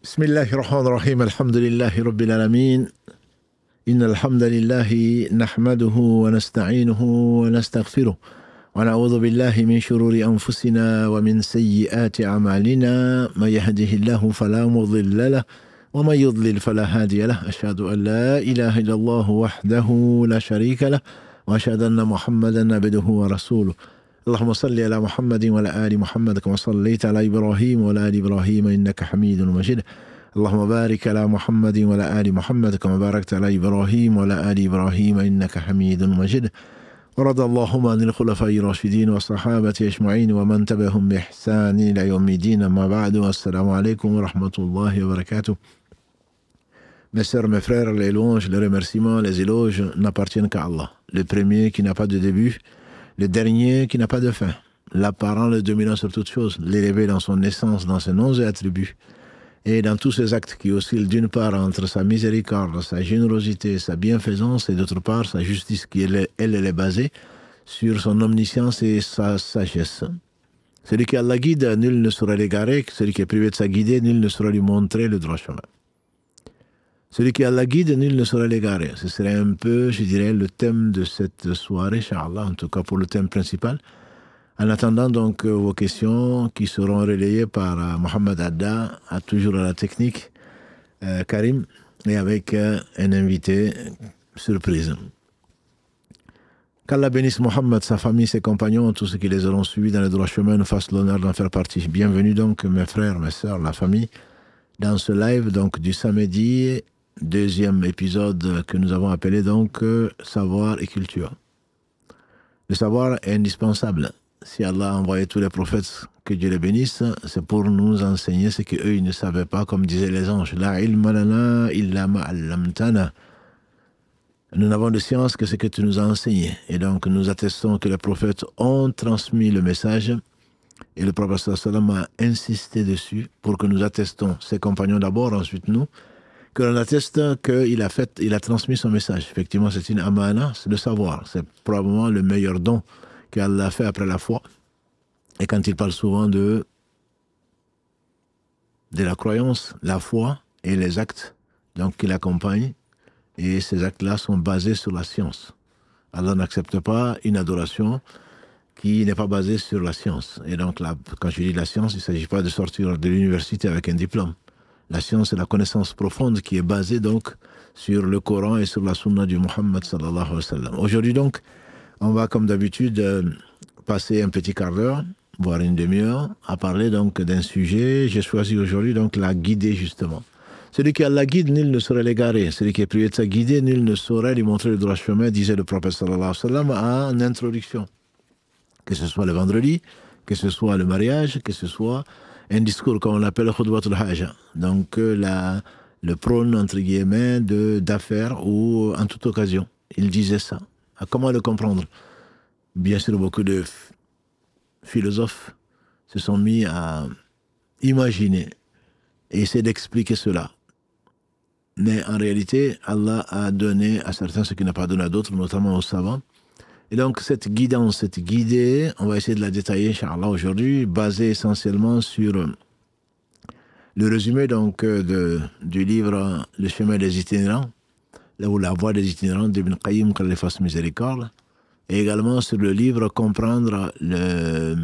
بسم الله الرحمن الرحيم الحمد لله رب العالمين إن الحمد لله نحمده ونستعينه ونستغفره ونعوذ بالله من شرور أنفسنا ومن سيئات أعمالنا من يهده الله فلا مضل له ومن يضلل فلا هادي له أشهد أن لا إله إلا الله وحده لا شريك له وأشهد أن محمدا عبده ورسوله اللهم صل على محمد وعلى آل محمد كما صليت على إبراهيم وعلى آل إبراهيم إنك حميد مجيد اللهم بارك على محمد وعلى آل محمد كما باركت على إبراهيم وعلى آل إبراهيم إنك حميد مجيد ورضى اللهم عن الخلفاء الراشدين والصحابة أجمعين ومن تبعهم بإحسان إلى يوم الدين أما بعد والسلام عليكم ورحمة الله وبركاته. Mes sœurs, mes frères, les louanges, les remerciements, les éloges n'appartiennent qu'à Allah, le premier qui n'a pas de début, le dernier qui n'a pas de fin, l'apparent, le dominant sur toutes choses, l'élevé dans son essence, dans ses noms et attributs, et dans tous ses actes qui oscillent d'une part entre sa miséricorde, sa générosité, sa bienfaisance, et d'autre part sa justice qui, elle est basée sur son omniscience et sa sagesse. Celui qui a la guide, nul ne saura l'égarer, celui qui est privé de sa guidée, nul ne saura lui montrer le droit chemin. Celui qui a la guide, nul ne saura l'égarer. Ce serait un peu, je dirais, le thème de cette soirée, Inch'Allah, en tout cas pour le thème principal. En attendant donc vos questions qui seront relayées par Mohamed Adda, toujours à la technique, Karim, et avec un invité surprise. Qu'Allah bénisse Mohamed, sa famille, ses compagnons, tous ceux qui les auront suivis dans le droit chemin, nous fassent l'honneur d'en faire partie. Bienvenue donc mes frères, mes sœurs, la famille, dans ce live donc du samedi, deuxième épisode que nous avons appelé donc Savoir et culture. Le savoir est indispensable. Si Allah a envoyé tous les prophètes, que Dieu les bénisse, c'est pour nous enseigner ce qu'eux ils ne savaient pas, comme disaient les anges. La ilma lana illa ma allamtana. Nous n'avons de science que ce que tu nous as enseigné. Et donc nous attestons que les prophètes ont transmis le message. Et le prophète sallam a insisté dessus pour que nous attestons, ses compagnons d'abord, ensuite nous, que l'on atteste qu'il a transmis son message. Effectivement, c'est une amana, c'est le savoir. C'est probablement le meilleur don qu'Allah a fait après la foi. Et quand il parle souvent de la croyance, la foi et les actes donc, qui l'accompagnent, et ces actes-là sont basés sur la science. Allah n'accepte pas une adoration qui n'est pas basée sur la science. Et donc, là, quand je dis la science, il ne s'agit pas de sortir de l'université avec un diplôme. La science, c'est la connaissance profonde qui est basée donc sur le Coran et sur la sunna du Muhammad sallallahu alayhi wa sallam. Aujourd'hui donc, on va comme d'habitude passer un petit quart d'heure, voire une demi-heure, à parler donc d'un sujet. J'ai choisi aujourd'hui donc la guidée justement. Celui qui a la guide, nul ne saurait l'égarer. Celui qui est privé de sa guidée, nul ne saurait lui montrer le droit chemin, disait le prophète sallallahu alayhi wa sallam en introduction. Que ce soit le vendredi, que ce soit le mariage, que ce soit un discours comme on l'appelle khutbatul haja, donc le prône entre guillemets d'affaires ou en toute occasion. Il disait ça. Comment le comprendre? Bien sûr, beaucoup de philosophes se sont mis à imaginer et essayer d'expliquer cela. Mais en réalité, Allah a donné à certains ce qu'il n'a pas donné à d'autres, notamment aux savants. Et donc, cette guidance, cette guidée, on va essayer de la détailler, Inch'Allah, aujourd'hui, basée essentiellement sur le résumé donc, du livre Le chemin des itinérants, là où la voie des itinérants d'Ibn Qayyim, qu'Allah fasse miséricorde, et également sur le livre Comprendre les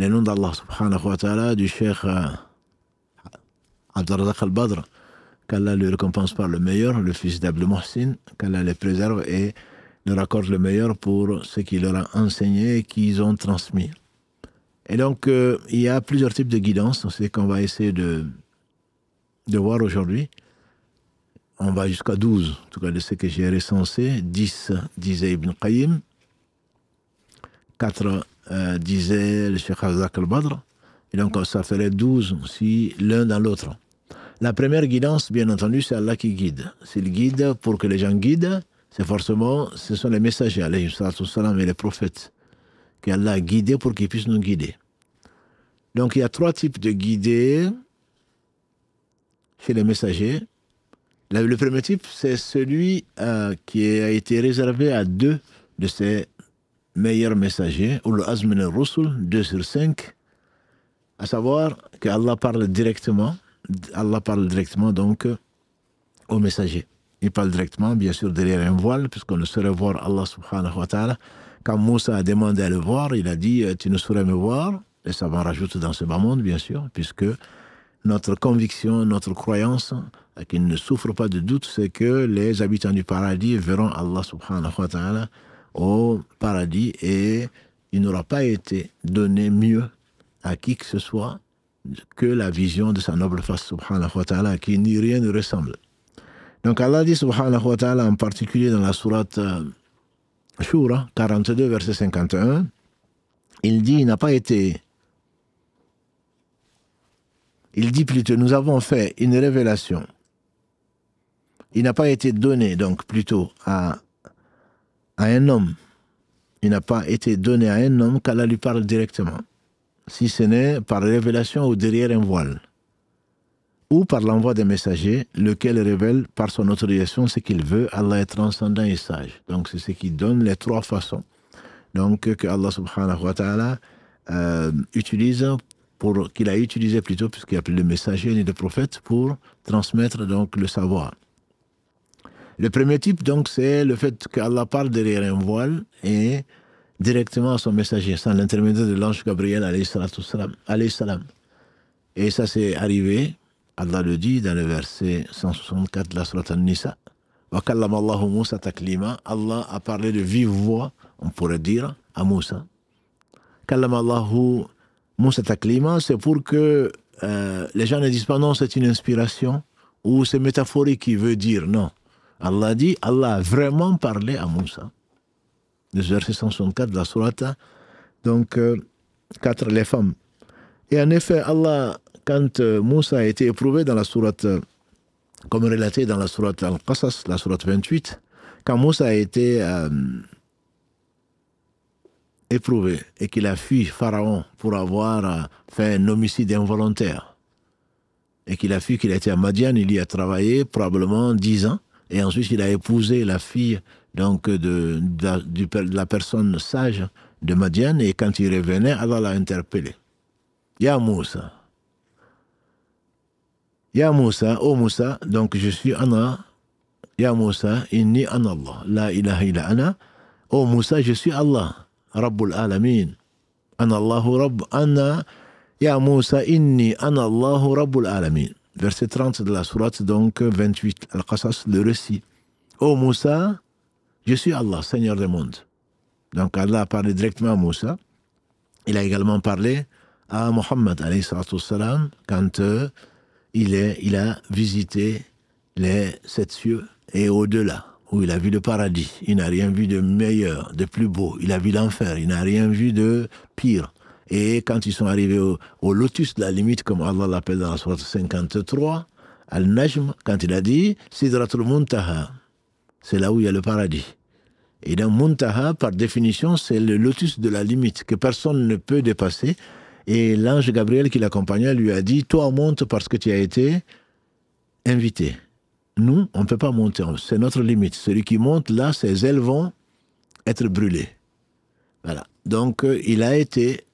noms d'Allah, subhanahu wa ta'ala, du cheikh Abdurrazaq al-Badr, qu'Allah le récompense par le meilleur, le fils d'Abd Muhsin, qu'Allah les préserve et leur accorde le meilleur pour ce qu'il leur a enseigné et qu'ils ont transmis. Et donc, il y a plusieurs types de guidance, c'est qu'on va essayer de voir aujourd'hui. On va jusqu'à 12, en tout cas de ce que j'ai recensé. 10 disait Ibn Qayyim, 4 disait le Cheikh Abdurrazaq al-Badr, et donc ça ferait 12 si l'un dans l'autre. La première guidance, bien entendu, c'est Allah qui guide. S'il guide pour que les gens guident, ce sont les messagers, alayhi salatu wassalam, et les prophètes, qu'Allah a guidés pour qu'ils puissent nous guider. Donc il y a 3 types de guidés chez les messagers. Le premier type, c'est celui qui a été réservé à 2 de ces meilleurs messagers, ou le Azm al-Rusul, 2 sur 5, à savoir qu'Allah parle directement Allah parle directement donc au messager. Il parle directement, bien sûr, derrière un voile, puisqu'on ne saurait voir Allah subhanahu wa ta'ala. Quand Moussa a demandé à le voir, il a dit « Tu ne saurais me voir ?» Et ça va rajouter dans ce bas monde, bien sûr, puisque notre conviction, notre croyance, qui ne souffre pas de doute, c'est que les habitants du paradis verront Allah subhanahu wa ta'ala au paradis et il n'aura pas été donné mieux à qui que ce soit que la vision de sa noble face subhanahu wa ta'ala, à qui ni rien ne ressemble. Donc Allah dit subhanahu wa ta'ala, en particulier dans la sourate Shura 42, verset 51, il dit, il dit plutôt, nous avons fait une révélation. Il n'a pas été donné, donc plutôt, à un homme. Il n'a pas été donné à un homme qu'Allah lui parle directement. Si ce n'est par révélation ou derrière un voile. Ou par l'envoi des messagers, lequel révèle par son autorisation ce qu'il veut. Allah est transcendant et sage. Donc c'est ce qui donne les trois façons. Donc que Allah subhanahu wa ta'ala utilise, qu'il a utilisé plutôt, puisqu'il n'y a plus de messager ni de prophète, pour transmettre donc le savoir. Le premier type, donc, c'est le fait qu'Allah parle derrière un voile et directement à son messager, sans l'intermédiaire de l'ange Gabriel, alayhi salam. Et ça, c'est arrivé, Allah le dit dans le verset 164 de la sourate An-Nisa. Wa kallama Allahu Moussa taklima. Allah a parlé de vive voix, on pourrait dire, à Moussa. Kallama Allahu Moussa taklima, c'est pour que les gens ne disent pas non, c'est une inspiration ou c'est métaphorique qui veut dire non. Allah dit, Allah a vraiment parlé à Moussa. Le verset 164 de la sourate, donc 4, les femmes. Et en effet, Allah, quand Moussa a été éprouvé dans la sourate, comme relaté dans la sourate Al-Qasas, la sourate 28, quand Moussa a été éprouvé et qu'il a fui Pharaon pour avoir fait un homicide involontaire, et qu'il a fui, qu'il a été à Madian, il y a travaillé probablement 10 ans, et ensuite il a épousé la fille donc de la personne sage de Madian, et quand il revenait, Allah l'a interpellé. Ya Moussa. Ya Moussa, oh Moussa, donc je suis Ana. Ya Moussa, inni ana Allah. La ilaha illa ana. Oh Moussa, je suis Allah. Rabbul alamin. Ana Allahu Rabb. Ana. Ya Moussa, inni ana Allahu Rabbul alamin. Verset 30 de la sourate, donc 28, Al-Qasas, le récit. Oh Moussa, je suis Allah, Seigneur des mondes. Donc Allah a parlé directement à Moussa. Il a également parlé à Mohammed, alayhi salatu wassalam, quand il a visité les 7 cieux et au-delà, où il a vu le paradis. Il n'a rien vu de meilleur, de plus beau. Il a vu l'enfer, il n'a rien vu de pire. Et quand ils sont arrivés au lotus de la limite, comme Allah l'appelle dans la sourate 53, Al-Najm, quand il a dit « Sidratul Muntaha », c'est là où il y a le paradis. Et dans Muntaha, par définition, c'est le lotus de la limite, que personne ne peut dépasser. Et l'ange Gabriel qui l'accompagnait lui a dit « Toi, monte parce que tu as été invité. Nous, on ne peut pas monter, c'est notre limite. Celui qui monte, là, ses ailes vont être brûlées. » Voilà. Donc, il a été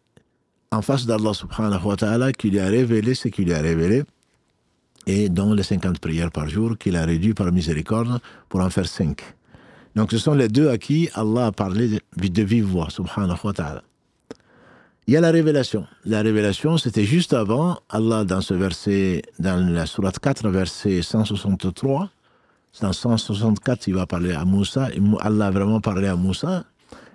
en face d'Allah subhanahu wa ta'ala qui lui a révélé ce qu'il lui a révélé, et dont les 50 prières par jour qu'il a réduit par miséricorde pour en faire 5. Donc ce sont les deux à qui Allah a parlé de vive voix, subhanahu wa ta'ala. Il y a la révélation. La révélation, c'était juste avant, Allah dans ce verset, dans la sourate 4, verset 163, dans 164, il va parler à Moussa, Allah a vraiment parlé à Moussa,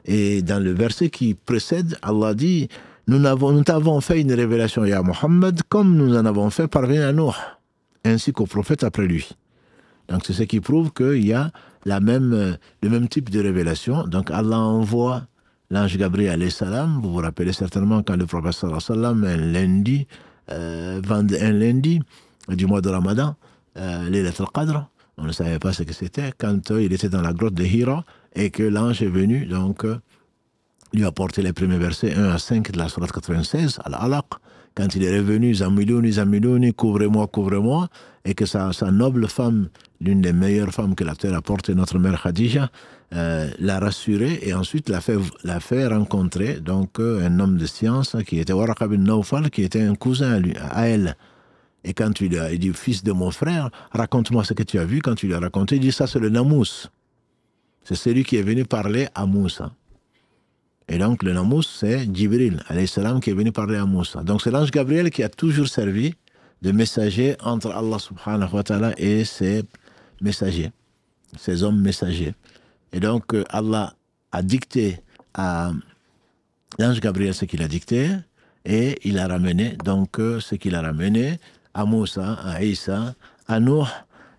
et dans le verset qui précède, Allah dit, nous t'avons fait une révélation, ya Muhammad, comme nous en avons fait parvenir à Nuh, ainsi qu'au prophète après lui. Donc c'est ce qui prouve qu'il y a le même type de révélation. Donc Allah envoie l'ange Gabriel alayhi salam. Vous vous rappelez certainement quand le prophète sallallahu alayhi wa sallam, un lundi du mois de Ramadan, Laylat al-Qadr, on ne savait pas ce que c'était, quand il était dans la grotte de Hira et que l'ange est venu, donc lui apporter les premiers versets 1 à 5 de la sourate 96, Al-Alaq, quand il est revenu, Zamilouni, Zamilouni, couvrez-moi, couvrez-moi, et que sa noble femme, l'une des meilleures femmes que la terre a portée, notre mère Khadija, l'a rassuré et ensuite l'a fait rencontrer donc un homme de science qui était Waraq bin Nawfal, qui était un cousin à elle. Et quand tu lui as dit, fils de mon frère, raconte-moi ce que tu as vu. Quand tu lui as raconté, il dit, ça c'est le Namous. C'est celui qui est venu parler à Moussa. Et donc le Namous, c'est Djibril, alayhi salam, qui est venu parler à Moussa. Donc c'est l'ange Gabriel qui a toujours servi de messager entre Allah subhanahu wa ta'ala et ses messagers, ses hommes messagers. Et donc Allah a dicté à l'ange Gabriel ce qu'il a dicté, et il a ramené donc ce qu'il a ramené à Moussa, à Isa, à Nuh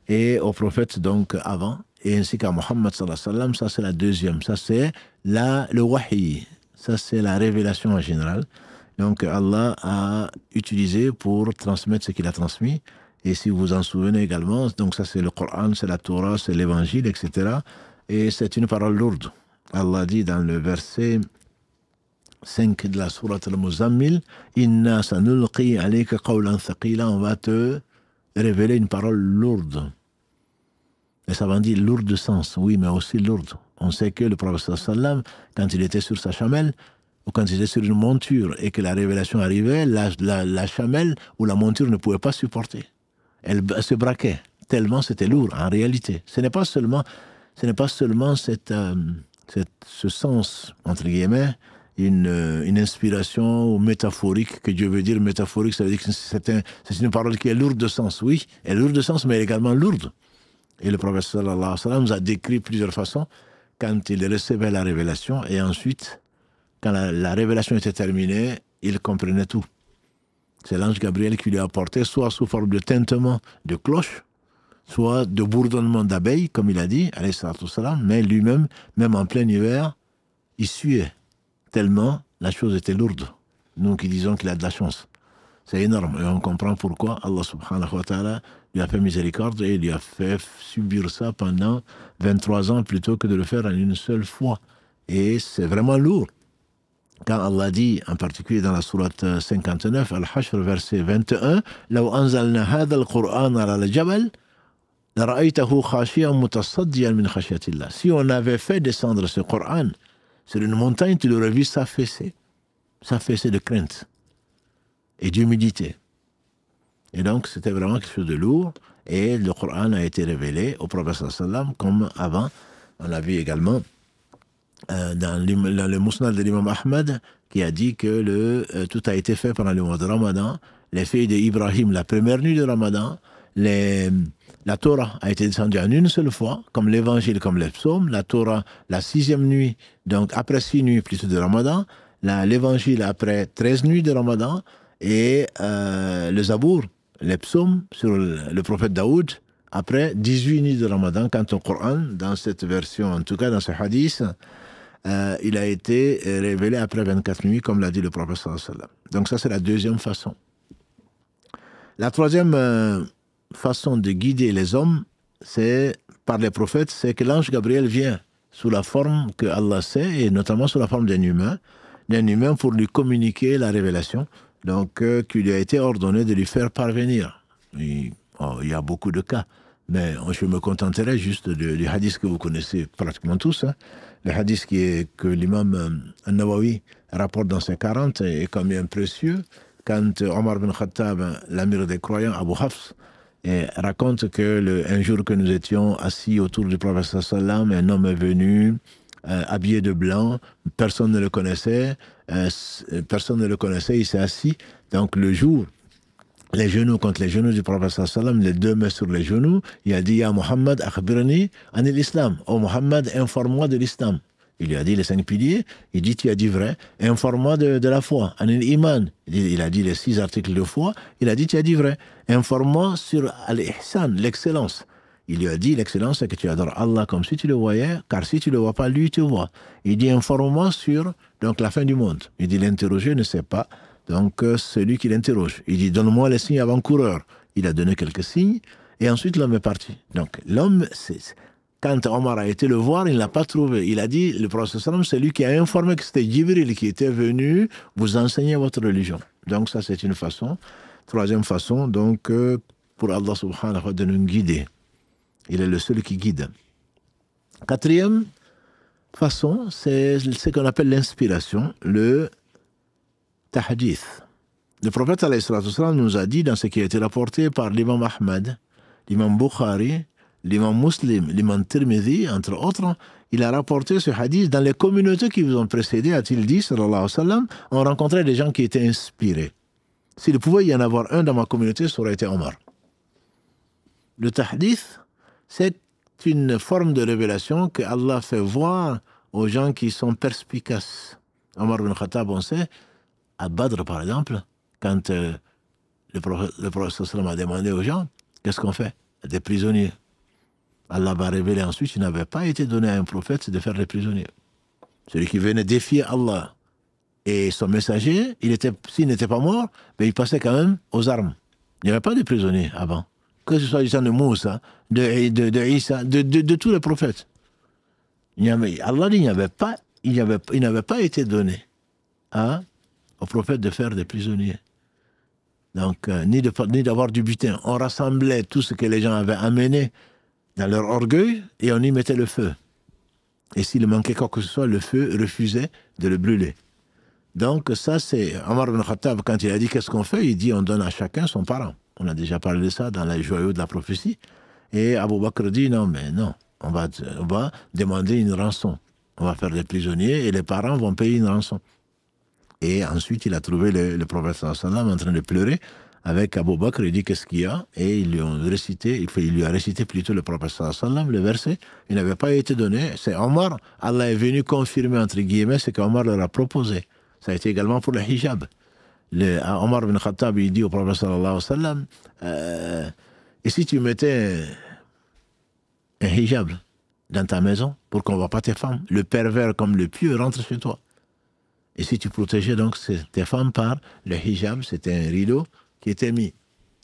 et aux prophètes donc avant, et ainsi qu'à Mohammed sallallahu alayhi wa sallam. Ça c'est la deuxième, ça c'est le wahi, ça c'est la révélation en général. Donc Allah a utilisé pour transmettre ce qu'il a transmis. Et si vous vous en souvenez également, donc ça c'est le Coran, c'est la Torah, c'est l'évangile, etc. Et c'est une parole lourde. Allah dit dans le verset 5 de la sourate Al-Muzammil, Inna sanulqi alayka qawlan thaqila, on va te révéler une parole lourde. Et ça veut dire lourde de sens, oui, mais aussi lourde. On sait que le prophète sallam, quand il était sur sa chamelle, ou quand il était sur une monture, et que la révélation arrivait, la chamelle ou la monture ne pouvait pas supporter. Elle se braquait, tellement c'était lourd, en réalité. Ce n'est pas seulement ce sens, entre guillemets, une inspiration métaphorique, que Dieu veut dire métaphorique, ça veut dire que c'est une parole qui est lourde de sens. Oui, elle est lourde de sens, mais elle est également lourde. Et le prophète sallallahu alayhi wa sallam nous a décrit plusieurs façons quand il recevait la révélation, et ensuite, quand la révélation était terminée, il comprenait tout. C'est l'ange Gabriel qui lui a apporté, soit sous forme de tintement de cloche, soit de bourdonnement d'abeilles, comme il a dit, alayhi salatu wassalam, mais lui-même, même en plein hiver, il suait, tellement la chose était lourde. Nous qui disons qu'il a de la chance. C'est énorme, et on comprend pourquoi Allah subhanahu wa ta'ala lui a fait miséricorde et lui a fait subir ça pendant 23 ans plutôt que de le faire en une seule fois. Et c'est vraiment lourd. Quand Allah dit, en particulier dans la sourate 59, Al-Hashr, verset 21, « Law anzalna hadha al-Qur'an ala al-jabal, la ra'aytahu khashiyan mutasaddiyan min khashyatillah. » Si on avait fait descendre ce Coran sur une montagne, tu l'aurais vu s'affaisser de crainte et d'humilité. Et donc, c'était vraiment quelque chose de lourd. Et le Coran a été révélé au prophète sallam comme avant. On l'a vu également dans le Musnad de l'imam Ahmad, qui a dit que tout a été fait pendant le mois de Ramadan. Les filles d'Ibrahim, la première nuit de Ramadan, la Torah a été descendue en une seule fois, comme l'évangile, comme les psaumes. La Torah, la 6e nuit, donc après 6 nuits plutôt de Ramadan. L'évangile après 13 nuits de Ramadan. Et le Zabour, les psaumes sur le prophète Daoud, après 18 nuits de Ramadan, quand au Coran, dans cette version, en tout cas dans ce hadith, il a été révélé après 24 nuits, comme l'a dit le prophète sallallahu alayhi wa sallam. Donc ça, c'est la deuxième façon. La troisième façon de guider les hommes, c'est par les prophètes, c'est que l'ange Gabriel vient sous la forme que Allah sait, et notamment sous la forme d'un humain pour lui communiquer la révélation, donc qui lui a été ordonné de lui faire parvenir. Il y a beaucoup de cas, mais je me contenterai juste du hadith que vous connaissez pratiquement tous, hein. Le hadith que l'imam An-Nawawi rapporte dans ses 40 est quand même précieux, quand Omar bin Khattab, l'amir des croyants, Abu Hafs, raconte que un jour que nous étions assis autour du prophète sallallahu alayhi wa sallam, un homme est venu habillé de blanc, personne ne le connaissait, il s'est assis. Donc le jour, les genoux contre les genoux du prophète sallallahu alayhi wa sallam, les deux mains sur les genoux, il a dit, Ya Muhammad, akhbirni anil islam. Oh Muhammad, informe-moi de l'islam. Il lui a dit les 5 piliers, il dit, tu as dit vrai, informe-moi de la foi, anil iman. Il a dit les 6 articles de foi, il a dit, tu as dit vrai, informe-moi sur al-ihsan, l'excellence. Il lui a dit, l'excellence, c'est que tu adores Allah comme si tu le voyais, car si tu ne le vois pas, lui, tu vois. Il dit, informe-moi sur donc, la fin du monde. Il dit, l'interrogé ne sait pas, donc celui qui l'interroge. Il dit, donne-moi les signes avant-coureurs. Il a donné quelques signes, et ensuite l'homme est parti. Donc l'homme, quand Omar a été le voir, il ne l'a pas trouvé. Il a dit, le prophète sallam, c'est lui qui a informé que c'était Jibril qui était venu vous enseigner votre religion. Donc ça, c'est une façon. Troisième façon, donc, pour Allah subhanahu wa ta'ala de nous guider. Il est le seul qui guide. Quatrième façon, c'est ce qu'on appelle l'inspiration, le tahdith. Le prophète alayhi salatu wassalam nous a dit dans ce qui a été rapporté par l'imam Ahmad, l'imam Bukhari, l'imam Muslim, l'imam Tirmidhi, entre autres, il a rapporté ce hadith. Dans les communautés qui vous ont précédé, a-t-il dit, sallallahu alayhi wa sallam, on rencontrait des gens qui étaient inspirés. S'il pouvait y en avoir un dans ma communauté, ça aurait été Omar. Le tahdith, c'est une forme de révélation que Allah fait voir aux gens qui sont perspicaces. Omar ibn Khattab, on sait, à Badr par exemple, quand le prophète sallam a demandé aux gens, qu'est-ce qu'on fait? Des prisonniers. Allah va révéler ensuite, il n'avait pas été donné à un prophète de faire des prisonniers. Celui qui venait défier Allah et son messager, s'il n'était pas mort, mais il passait quand même aux armes. Il n'y avait pas de prisonniers avant. Que ce soit du temps de Moussa, de Isa, de tous les prophètes. Allah dit il n'avait pas été donné aux prophètes de faire des prisonniers. Donc, ni d'avoir du butin. On rassemblait tout ce que les gens avaient amené dans leur orgueil et on y mettait le feu. Et s'il manquait quoi que ce soit, le feu refusait de le brûler. Donc ça, c'est Omar ibn Khattab, quand il a dit qu'est-ce qu'on fait, il dit on donne à chacun son parent. On a déjà parlé de ça dans les joyaux de la prophétie. Et Abu Bakr dit non, on va demander une rançon. On va faire des prisonniers et les parents vont payer une rançon. Et ensuite, il a trouvé le prophète sallallahu alayhi wa sallam en train de pleurer avec Abu Bakr. Il dit qu'est-ce qu'il y a? Et il lui a récité plutôt le prophète sallallahu alayhi wa sallam, le verset. Il n'avait pas été donné. C'est Omar, Allah est venu confirmer entre guillemets ce qu'Omar leur a proposé. Ça a été également pour le hijab. Omar ibn Khattab, il dit au prophète sallallahu alayhi wa sallam, et si tu mettais un hijab dans ta maison pour qu'on ne voit pas tes femmes, le pervers comme le pieux rentre chez toi. Et si tu protégeais donc tes femmes par le hijab, c'était un rideau qui était mis.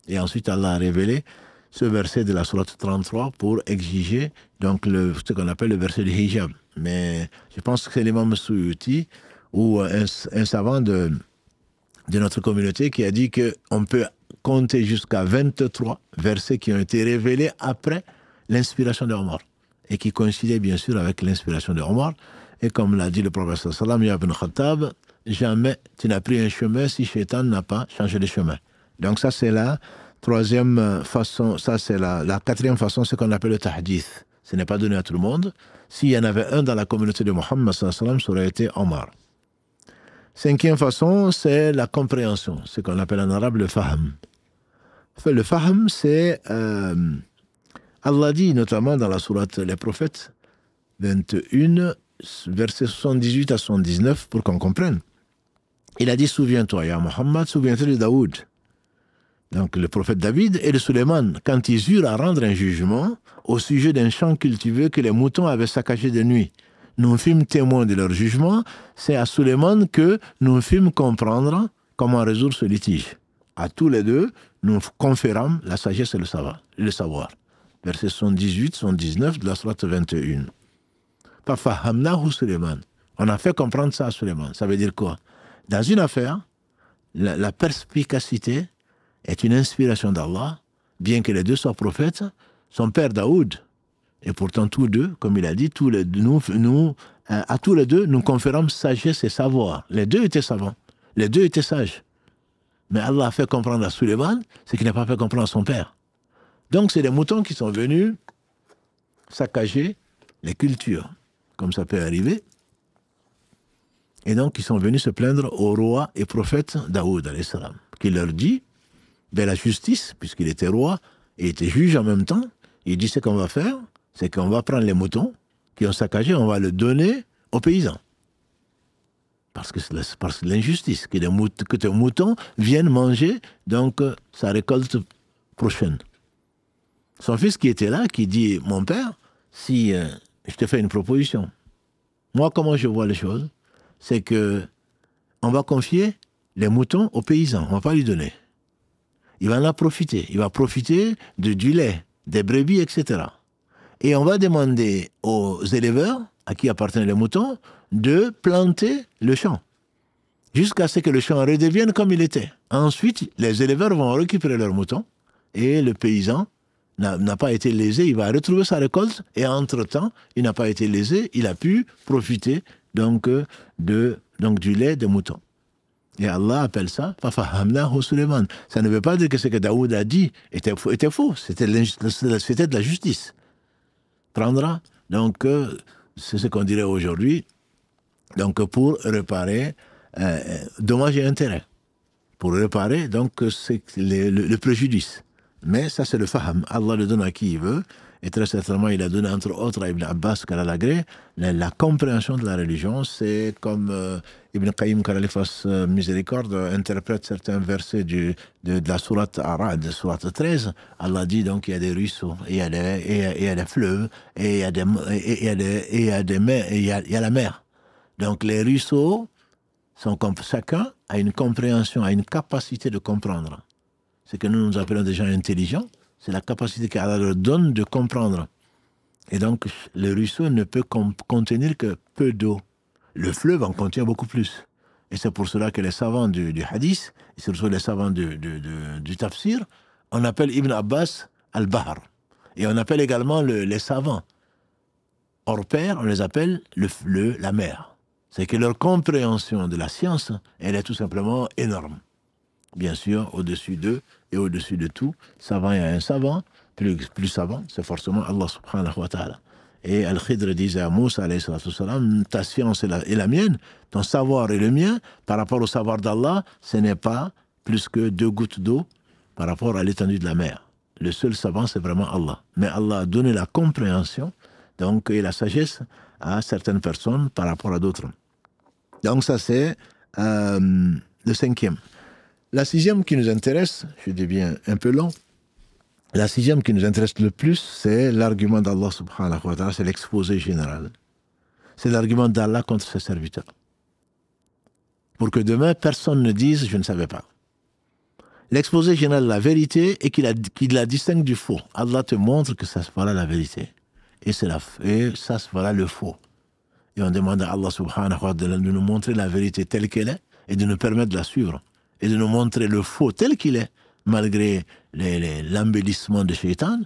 Et ensuite Allah a révélé ce verset de la sourate 33 pour exiger donc ce qu'on appelle le verset du hijab. Mais je pense que c'est l'imam Suyuti ou un savant de notre communauté qui a dit qu'on peut compter jusqu'à 23 versets qui ont été révélés après l'inspiration de Omar et qui coïncidaient bien sûr avec l'inspiration de Omar. Et comme l'a dit le prophète sallallahu alayhi wa sallam, ibn Khattab, jamais tu n'as pris un chemin si Shaitan n'a pas changé de chemin. Donc ça c'est la troisième façon, ça c'est la quatrième façon, ce qu'on appelle le tahdith. Ce n'est pas donné à tout le monde. S'il y en avait un dans la communauté de Mohammed sallallahu alayhi wa sallam, ça aurait été Omar. Cinquième façon, c'est la compréhension, ce qu'on appelle en arabe le fahm. Le fahm, c'est Allah dit notamment dans la sourate Les Prophètes 21, versets 78 à 79, pour qu'on comprenne. Il a dit, souviens-toi, ya Muhammad, souviens-toi de Daoud. Donc le prophète David et de Suleiman, quand ils eurent à rendre un jugement au sujet d'un champ cultivé que les moutons avaient saccagé de nuit. Nous fîmes témoins de leur jugement, c'est à Suleiman que nous fîmes comprendre comment résoudre ce litige. À tous les deux, nous conférâmes la sagesse et le savoir. Versets 78, 79 de la sourate 21. Fahamnahu Suleiman. On a fait comprendre ça à Suleiman. Ça veut dire quoi? Dans une affaire, la perspicacité est une inspiration d'Allah, bien que les deux soient prophètes. Son père Daoud, et pourtant tous deux, comme il a dit, à tous les deux, nous conférons sagesse et savoir. Les deux étaient savants, les deux étaient sages. Mais Allah a fait comprendre à Suleiman ce qu'il n'a pas fait comprendre à son père. Donc c'est des moutons qui sont venus saccager les cultures, comme ça peut arriver. Et donc ils sont venus se plaindre au roi et prophète Daoud, qui leur dit, la justice, puisqu'il était roi et était juge en même temps, il dit ce qu'on va faire, c'est qu'on va prendre les moutons qui ont saccagé, on va le donner aux paysans. Parce que c'est l'injustice, que tes moutons viennent manger donc sa récolte prochaine. Son fils qui était là, qui dit, mon père, si je te fais une proposition, moi comment je vois les choses, c'est que on va confier les moutons aux paysans, on ne va pas lui donner. Il va en profiter, il va profiter du lait, des brebis, etc. Et on va demander aux éleveurs, à qui appartiennent les moutons, de planter le champ, jusqu'à ce que le champ redevienne comme il était. Ensuite, les éleveurs vont récupérer leurs moutons, et le paysan n'a pas été lésé, il va retrouver sa récolte, et entre-temps, il n'a pas été lésé, il a pu profiter donc du lait des moutons. Et Allah appelle ça « Fafahamnahu Suleiman ». Ça ne veut pas dire que ce que Daoud a dit était faux. C'était de la justice. Prendra, donc, c'est ce qu'on dirait aujourd'hui, donc pour réparer dommages et intérêts. Pour réparer, donc, c'est le préjudice. Mais ça, c'est le faham. Allah le donne à qui il veut. Et très certainement, il a donné, entre autres, à Ibn Abbas, Karalagré, la compréhension de la religion. C'est comme Ibn Qayyim, qu'Allah fasse miséricorde, interprète certains versets de la sourate Arad, sourate 13. Allah dit, donc, il y a des ruisseaux, il y a des fleuves, et il y a des mers, et il y a la mer. Donc, les ruisseaux sont comme chacun a une compréhension, a une capacité de comprendre. Ce que nous appelons des gens intelligents, c'est la capacité qu'Allah leur donne de comprendre. Et donc, le ruisseau ne peut contenir que peu d'eau. Le fleuve en contient beaucoup plus. Et c'est pour cela que les savants du hadith, et surtout les savants du tafsir, on appelle Ibn Abbas al-Bahr. Et on appelle également les savants hors pair, on les appelle la mer. C'est que leur compréhension de la science, elle est tout simplement énorme. Bien sûr, au-dessus d'eux et au-dessus de tout, savant, il y a un savant, plus savant, c'est forcément Allah subhanahu wa ta'ala. Et Al-Khidr disait à Moussa, alayhi salatu wassalam, ta science est la mienne, ton savoir est le mien, par rapport au savoir d'Allah, ce n'est pas plus que 2 gouttes d'eau par rapport à l'étendue de la mer. Le seul savant, c'est vraiment Allah. Mais Allah a donné la compréhension, donc, et la sagesse à certaines personnes par rapport à d'autres. Donc ça, c'est le 5e. La 6e qui nous intéresse, je dis bien un peu long, la 6e qui nous intéresse le plus, c'est l'argument d'Allah subhanahu wa ta'ala, c'est l'exposé général. C'est l'argument d'Allah contre ses serviteurs. Pour que demain, personne ne dise « je ne savais pas ». L'exposé général, la vérité, et qu'il la distingue du faux. Allah te montre que ça sera la vérité. Et ça sera le faux. Et on demande à Allah subhanahu wa ta'ala de nous montrer la vérité telle qu'elle est et de nous permettre de la suivre. Et de nous montrer le faux tel qu'il est, malgré l'embellissement de Shaitan,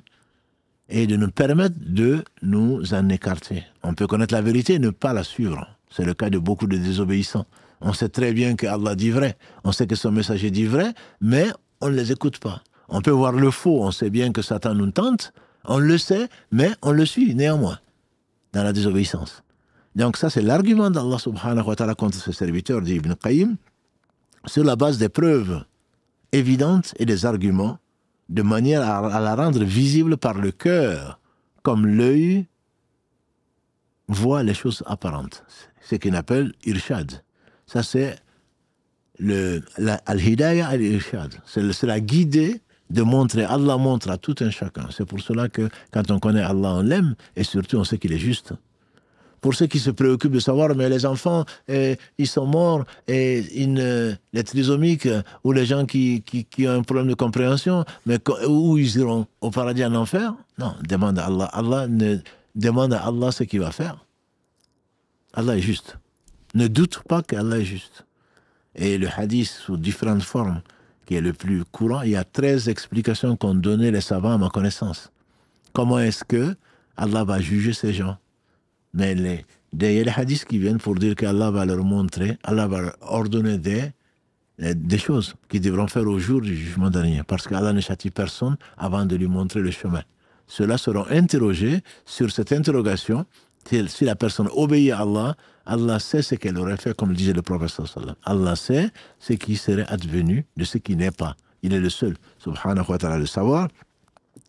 et de nous permettre de nous en écarter. On peut connaître la vérité et ne pas la suivre. C'est le cas de beaucoup de désobéissants. On sait très bien que Allah dit vrai, on sait que son messager dit vrai, mais on ne les écoute pas. On peut voir le faux, on sait bien que Satan nous tente, on le sait, mais on le suit néanmoins, dans la désobéissance. Donc ça, c'est l'argument d'Allah subhanahu wa ta'ala contre ses serviteurs, dit Ibn Qayyim, sur la base des preuves évidentes et des arguments, de manière à la rendre visible par le cœur, comme l'œil voit les choses apparentes. C'est ce qu'on appelle irshad. Ça, c'est al-hidayah al-irshad. C'est la guidée de montrer. Allah montre à tout un chacun. C'est pour cela que quand on connaît Allah, on l'aime, et surtout on sait qu'il est juste. Pour ceux qui se préoccupent de savoir, mais les enfants, ils sont morts, et les trisomiques, ou les gens qui ont un problème de compréhension, mais où ils iront? Au paradis, en enfer? Non, demande à Allah. Demande à Allah ce qu'il va faire. Allah est juste. Ne doute pas qu'Allah est juste. Et le hadith, sous différentes formes, qui est le plus courant, il y a 13 explications qu'ont donné les savants à ma connaissance. Comment est-ce que Allah va juger ces gens? Mais il y a des hadiths qui viennent pour dire qu'Allah va leur montrer, Allah va leur ordonner des choses qu'ils devront faire au jour du jugement dernier. Parce qu'Allah ne châtie personne avant de lui montrer le chemin. Ceux-là seront interrogés sur cette interrogation. Si la personne obéit à Allah, Allah sait ce qu'elle aurait fait, comme le disait le prophète sallallahu alayhi wa sallam. Allah sait ce qui serait advenu de ce qui n'est pas. Il est le seul, subhanahu wa ta'ala, le savoir.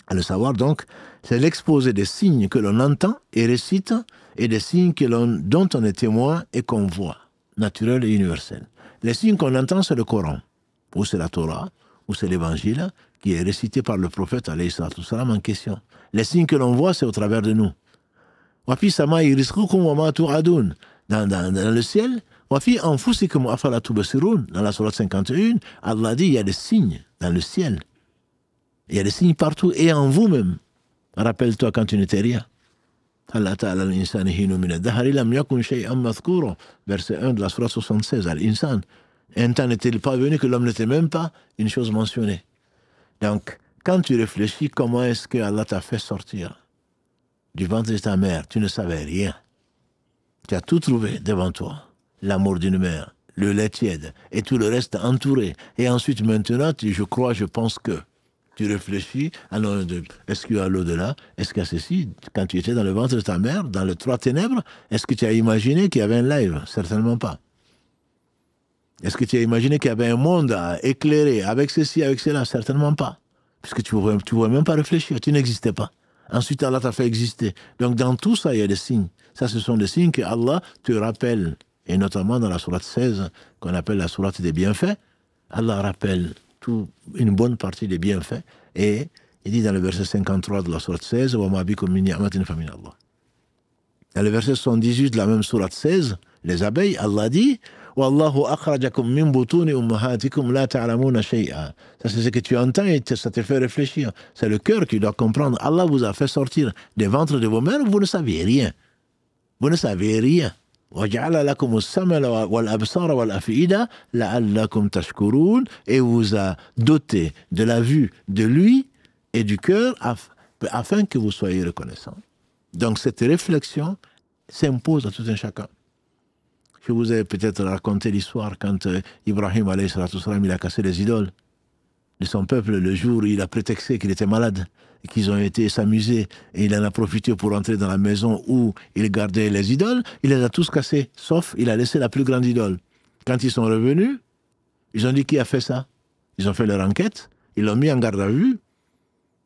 Le savoir, donc, c'est l'exposé des signes que l'on entend et récite, et des signes dont on est témoin et qu'on voit, naturels et universels. Les signes qu'on entend, c'est le Coran, ou c'est la Torah, ou c'est l'Évangile, qui est récité par le prophète, alayhi salatu wassalam, en question. Les signes que l'on voit, c'est au travers de nous. Wafi sama'i rizqukum wa ma tu'adun. Dans le ciel, wafi anfusikum afala tubsirun. Dans la sourate 51, Allah dit, il y a des signes dans le ciel. Il y a des signes partout et en vous-même. Rappelle-toi quand tu n'étais rien. Verset 1 de la sourate 76, Al-Insan. Un temps n'est-il pas venu que l'homme n'était même pas une chose mentionnée. Donc, quand tu réfléchis, comment est-ce que Allah t'a fait sortir du ventre de ta mère? Tu ne savais rien. Tu as tout trouvé devant toi. L'amour d'une mère, le lait tiède, et tout le reste entouré. Et ensuite, maintenant, je crois, je pense que. Tu réfléchis, alors, est-ce qu'il y a l'au-delà? Est-ce qu'il y a ceci? Quand tu étais dans le ventre de ta mère, dans les trois ténèbres, est-ce que tu as imaginé qu'il y avait un live? Certainement pas. Est-ce que tu as imaginé qu'il y avait un monde à éclairer avec ceci, avec cela? Certainement pas. Puisque tu ne pouvais même pas réfléchir, tu n'existais pas. Ensuite, Allah t'a fait exister. Donc, dans tout ça, il y a des signes. Ça, ce sont des signes que Allah te rappelle. Et notamment dans la sourate 16, qu'on appelle la sourate des bienfaits, Allah rappelle une bonne partie des bienfaits. Et il dit dans le verset 53 de la sourate 16, « Wa ma bikum min ni'matin fa min Allah ». Dans le verset 78 de la même sourate 16, les abeilles, Allah dit « Wallahu akhrajakum min butuni ummahatikum la ta'lamuna shay'a ». Ça, c'est ce que tu entends et ça te fait réfléchir. C'est le cœur qui doit comprendre. Allah vous a fait sortir des ventres de vos mères, vous ne saviez rien. Vous ne savez rien. وَجَعَلَ لَكُمُ السَّمْعَ وَالْأَبْصَارَ وَالْأَفْئِدَةَ لَعَلَّكُمْ تَشْكُرُونَ, et vous a doté de la vue de lui et du cœur afin que vous soyez reconnaissants. Donc cette réflexion s'impose à tout un chacun. Je vous ai peut-être raconté l'histoire quand Ibrahim alayhi salatu wassalam, il a cassé les idoles de son peuple le jour où il a prétexté qu'il était malade et qu'ils ont été s'amuser, et il en a profité pour entrer dans la maison où il gardait les idoles. Il les a tous cassés, sauf il a laissé la plus grande idole. Quand ils sont revenus, ils ont dit qui a fait ça? Ils ont fait leur enquête, ils l'ont mis en garde à vue.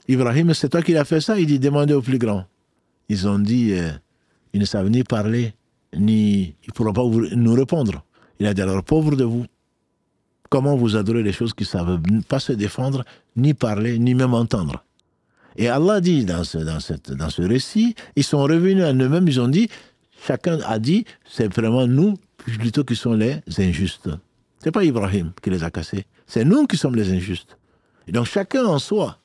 Ibrahim, c'est toi qui l'as fait ça? Il dit demandez au plus grand. Ils ont dit ils ne savent ni parler, ni ils ne pourront pas nous répondre. Il a dit alors pauvre de vous, comment vous adorez les choses qui ne savent pas se défendre, ni parler, ni même entendre? Et Allah dit dans ce récit, ils sont revenus à eux-mêmes, ils ont dit, chacun a dit, c'est vraiment nous plutôt qui sommes les injustes. Ce n'est pas Ibrahim qui les a cassés, c'est nous qui sommes les injustes. Et donc chacun en soi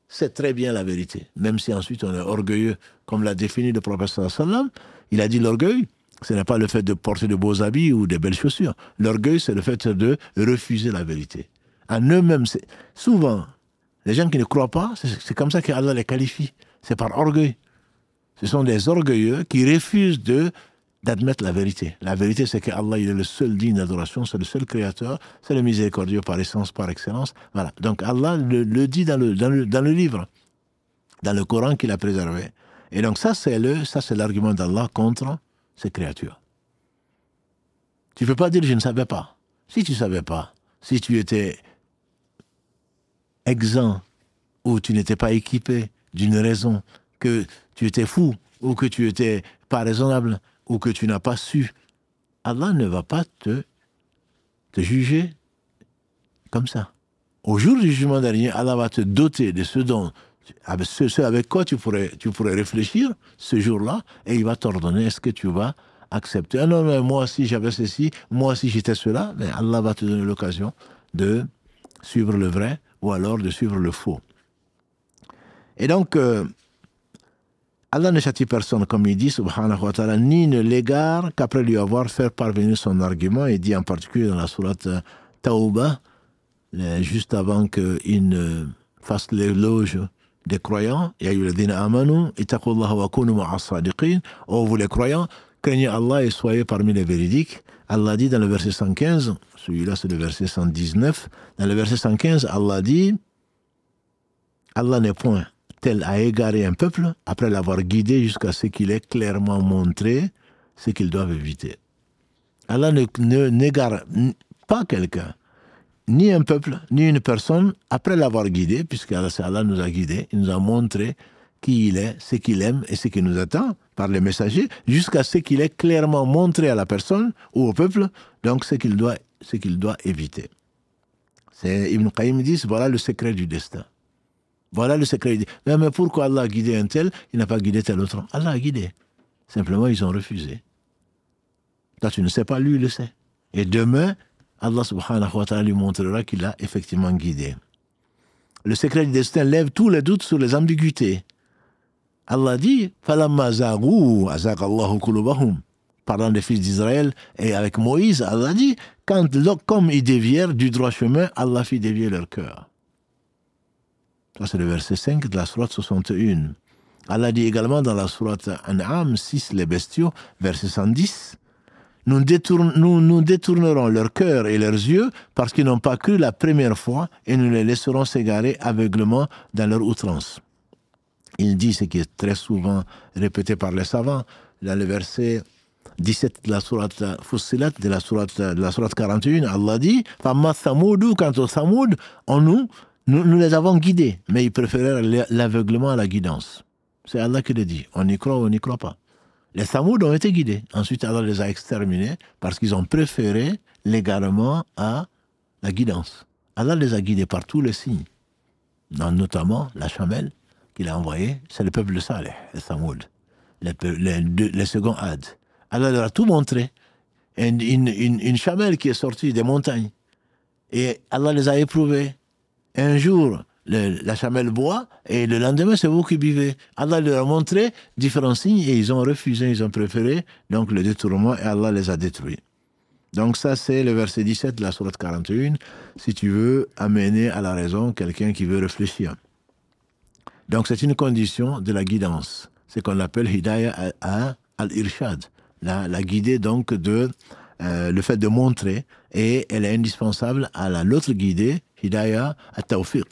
sait très bien la vérité, même si ensuite on est orgueilleux, comme l'a défini le prophète sallallahu alayhi wa sallam. Il a dit l'orgueil, ce n'est pas le fait de porter de beaux habits ou de belles chaussures. L'orgueil, c'est le fait de refuser la vérité. En eux-mêmes, souvent, les gens qui ne croient pas, c'est comme ça qu'Allah les qualifie. C'est par orgueil. Ce sont des orgueilleux qui refusent d'admettre la vérité. La vérité, c'est qu'Allah, il est le seul digne d'adoration, c'est le seul créateur, c'est le miséricordieux par essence, par excellence. Voilà. Donc Allah le dit dans le livre, dans le Coran qu'il a préservé. Et donc ça, c'est l'argument d'Allah contre ces créatures. Tu ne peux pas dire je ne savais pas. Si tu ne savais pas, si tu étais exempt ou tu n'étais pas équipé d'une raison, que tu étais fou ou que tu n'étais pas raisonnable ou que tu n'as pas su, Allah ne va pas te juger comme ça. Au jour du jugement dernier, Allah va te doter de ce avec quoi tu pourrais réfléchir ce jour-là, et il va t'ordonner est-ce que tu vas accepter. Ah non, mais moi aussi j'avais ceci, moi aussi j'étais cela, mais Allah va te donner l'occasion de suivre le vrai ou alors de suivre le faux. Et donc, Allah ne châtie personne, comme il dit, subhanahu wa ta'ala, ni ne l'égare qu'après lui avoir fait parvenir son argument. Il dit en particulier dans la sourate Tawbah, juste avant qu'il ne fasse l'éloge des croyants, « Ya ayyuhalladhina amanu, ittaqullaha wa kunu ma'a as-sadiqin » « Oh, vous les croyants, craignez Allah et soyez parmi les véridiques. » Allah dit dans le verset 115, celui-là c'est le verset 119, dans le verset 115, Allah dit « Allah n'est point tel à égarer un peuple après l'avoir guidé jusqu'à ce qu'il ait clairement montré ce qu'ils doivent éviter. » Allah n'égare pas quelqu'un, ni un peuple, ni une personne, après l'avoir guidé, puisque Allah nous a guidés, il nous a montré qui il est, ce qu'il aime et ce qui nous attend par les messagers, jusqu'à ce qu'il ait clairement montré à la personne ou au peuple, donc ce qu'il doit éviter. C'est Ibn Qayyim dit, voilà le secret du destin. Voilà le secret. Mais pourquoi Allah a guidé un tel, il n'a pas guidé tel autre? Allah a guidé. Simplement, ils ont refusé. Toi, tu ne sais pas, lui, il le sait. Et demain, Allah subhanahu wa ta'ala lui montrera qu'il a effectivement guidé. Le secret du destin lève tous les doutes sur les ambiguïtés. Allah dit « Falamma zaghu azagha Allahu qulubahum » parlant des fils d'Israël, et avec Moïse, Allah dit « Comme ils dévièrent du droit chemin, Allah fit dévier leur cœur. » Ça, c'est le verset 5 de la sourate 61. Allah dit également dans la sourate An'am 6, les bestiaux, verset 110, nous détournerons leur cœur et leurs yeux parce qu'ils n'ont pas cru la première fois et nous les laisserons s'égarer aveuglement dans leur outrance. Il dit ce qui est très souvent répété par les savants, dans le verset 17 de la sourate Fussilat, de la sourate 41, Allah dit « Famma Thamoudou, quant aux Thamoud, nous les avons guidés, mais ils préférèrent l'aveuglement à la guidance. » C'est Allah qui le dit, on y croit ou on n'y croit pas. Les Thamoud ont été guidés, ensuite Allah les a exterminés parce qu'ils ont préféré l'égarement à la guidance. Allah les a guidés par tous les signes, notamment la chamelle qu'il a envoyée, c'est le peuple de Saleh, les Thamoud, les seconds Ad. Allah leur a tout montré. Une chamelle qui est sortie des montagnes. Et Allah les a éprouvés. Un jour, la chamelle boit, et le lendemain, c'est vous qui buvez. Allah leur a montré différents signes, et ils ont refusé, ils ont préféré, donc le détournement, et Allah les a détruits. Donc ça, c'est le verset 17 de la sourate 41, si tu veux amener à la raison quelqu'un qui veut réfléchir. Donc c'est une condition de la guidance. C'est qu'on appelle hidayah al-irshad. La guidée donc le fait de montrer, et elle est indispensable à l'autre guidée, hidayah at-tawfiq,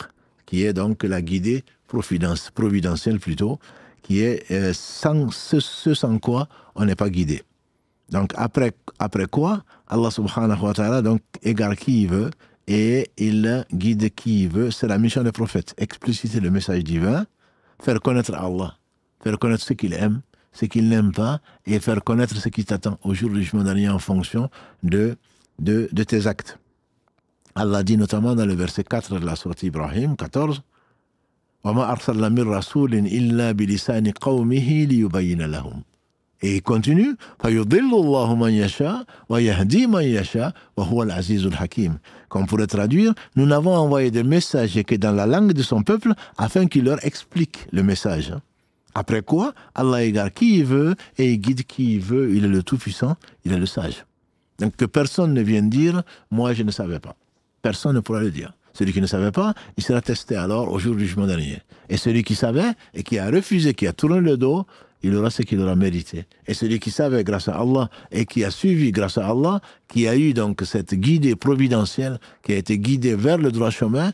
qui est donc la guidée providentielle plutôt, qui est ce sans quoi on n'est pas guidé. Donc après quoi, Allah subhanahu wa ta'ala donc égare qui il veut et il guide qui il veut. C'est la mission des prophètes, expliciter le message divin, faire connaître Allah, faire connaître ce qu'il aime, ce qu'il n'aime pas, et faire connaître ce qui t'attend au jour du jugement dernier en fonction de tes actes. Allah dit notamment dans le verset 4 de la sourate Ibrahim, 14, وَمَا أَرْسَلْنَا مِن رَّسُولٍ إِلَّا بِلِسَانِ قَوْمِهِ لِيُبَيِّنَ لَهُمْ. Et il continue, فَيُضِلُّ اللَّهُ مَن يَشَاءُ وَيَهْدِي مَن يَشَاءُ وَهُوَ الْعَزِيزُ الْحَكِيمُ. Qu'on pourrait traduire, nous n'avons envoyé des messagers que dans la langue de son peuple afin qu'il leur explique le message. Après quoi, Allah égare qui il veut et il guide qui il veut. Il est le Tout-Puissant, il est le Sage. Donc que personne ne vienne dire « moi je ne savais pas ». Personne ne pourra le dire. Celui qui ne savait pas, il sera testé alors au jour du jugement dernier. Et celui qui savait et qui a refusé, qui a tourné le dos, il aura ce qu'il aura mérité. Et celui qui savait grâce à Allah et qui a suivi grâce à Allah, qui a eu donc cette guidée providentielle, qui a été guidé vers le droit chemin,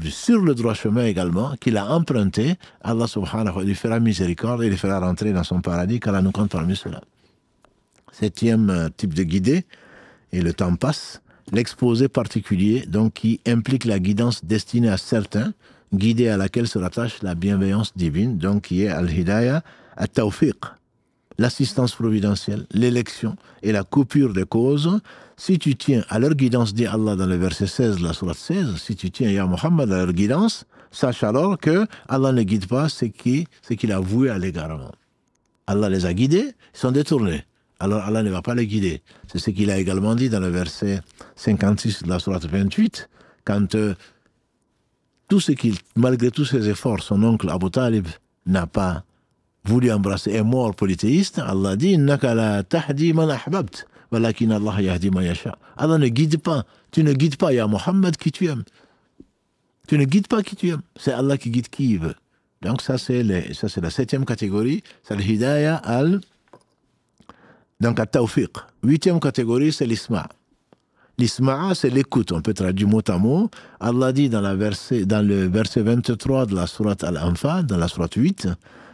sur le droit chemin également, qu'il a emprunté, Allah subhanahu wa ta'ala lui fera miséricorde et lui fera rentrer dans son paradis, car nous compte parmi cela. Septième type de guidée, et le temps passe, l'exposé particulier, donc qui implique la guidance destinée à certains, guidée à laquelle se rattache la bienveillance divine, donc qui est al-hidayah at-tawfiq, l'assistance providentielle, l'élection et la coupure des causes. Si tu tiens à leur guidance, dit Allah dans le verset 16 de la sourate 16, si tu tiens, ya Muhammad, à leur guidance, sache alors que Allah ne guide pas ce qu'il a voué à l'égarement. Allah les a guidés, ils sont détournés. Alors Allah ne va pas les guider. C'est ce qu'il a également dit dans le verset 56 de la sourate 28, quand malgré tous ses efforts, son oncle Abu Talib n'a pas voulu embrasser un mort polythéiste. Allah dit « Innaka la tahdi man ahbabt, walakin Allah yahdi man yasha » Allah ne guide pas. Tu ne guides pas, ya Muhammad, qui tu aimes. Tu ne guides pas qui tu aimes. C'est Allah qui guide qui il veut. Donc ça c'est la septième catégorie, c'est le hidayah donc à tawfiq. Huitième catégorie, c'est l'isma'. L'isma', c'est l'écoute. On peut traduire mot à mot. Allah dit dans le verset 23 de la sourate Al-Anfal, dans la sourate 8,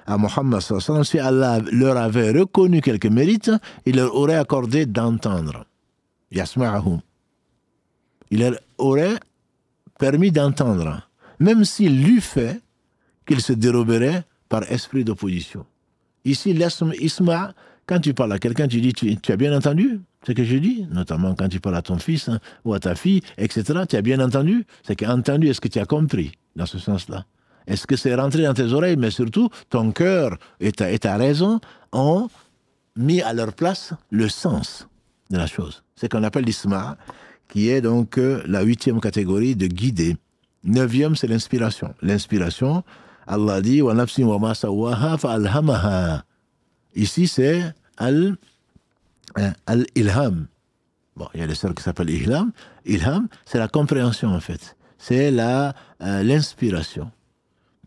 à Muhammad sallallahu alayhi wa sallam, si Allah leur avait reconnu quelques mérites, il leur aurait accordé d'entendre. Yasma'ahum. Il leur aurait permis d'entendre, même s'il l'eût fait, qu'il se déroberait par esprit d'opposition. Ici, l'isma', quand tu parles à quelqu'un, tu dis, tu as bien entendu ce que je dis, notamment quand tu parles à ton fils ou à ta fille, etc. Tu as bien entendu? C'est qu'entendu, est-ce que tu as compris dans ce sens-là? Est-ce que c'est rentré dans tes oreilles? Mais surtout, ton cœur et ta raison ont mis à leur place le sens de la chose. C'est qu'on appelle l'isma', qui est donc la huitième catégorie de guider. Neuvième, c'est l'inspiration. L'inspiration, Allah dit, wa nafsin wa ma sawaha fa alhamaha. Ici, c'est al-ilham. Bon, il y a des sœurs qui s'appellent ilham. Ilham, c'est la compréhension, en fait. C'est l'inspiration.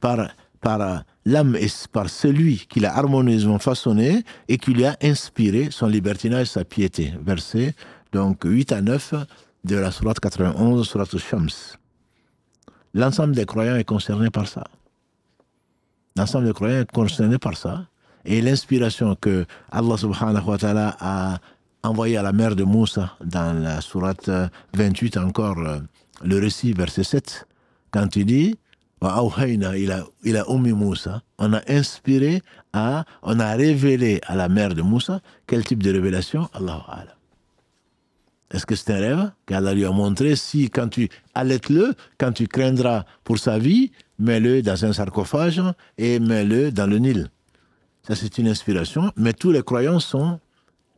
Par l'âme est par celui qui l'a harmonieusement façonné et qui lui a inspiré son libertinage, sa piété. Versets donc 8 à 9 de la sourate 91, sourate Shams. L'ensemble des croyants est concerné par ça. L'ensemble des croyants est concerné par ça. Et l'inspiration que Allah subhanahu wa ta'ala a envoyée à la mère de Moussa dans la sourate 28 encore, le récit, verset 7, quand il dit il a ummi Moussa, on a inspiré, on a révélé à la mère de Moussa. Quel type de révélation? Allahu a'lam. Est-ce que c'est un rêve qu'Allah lui a montré? Si, quand tu allaite-le, quand tu craindras pour sa vie, mets-le dans un sarcophage et mets-le dans le Nil. Ça, c'est une inspiration, mais tous les croyants sont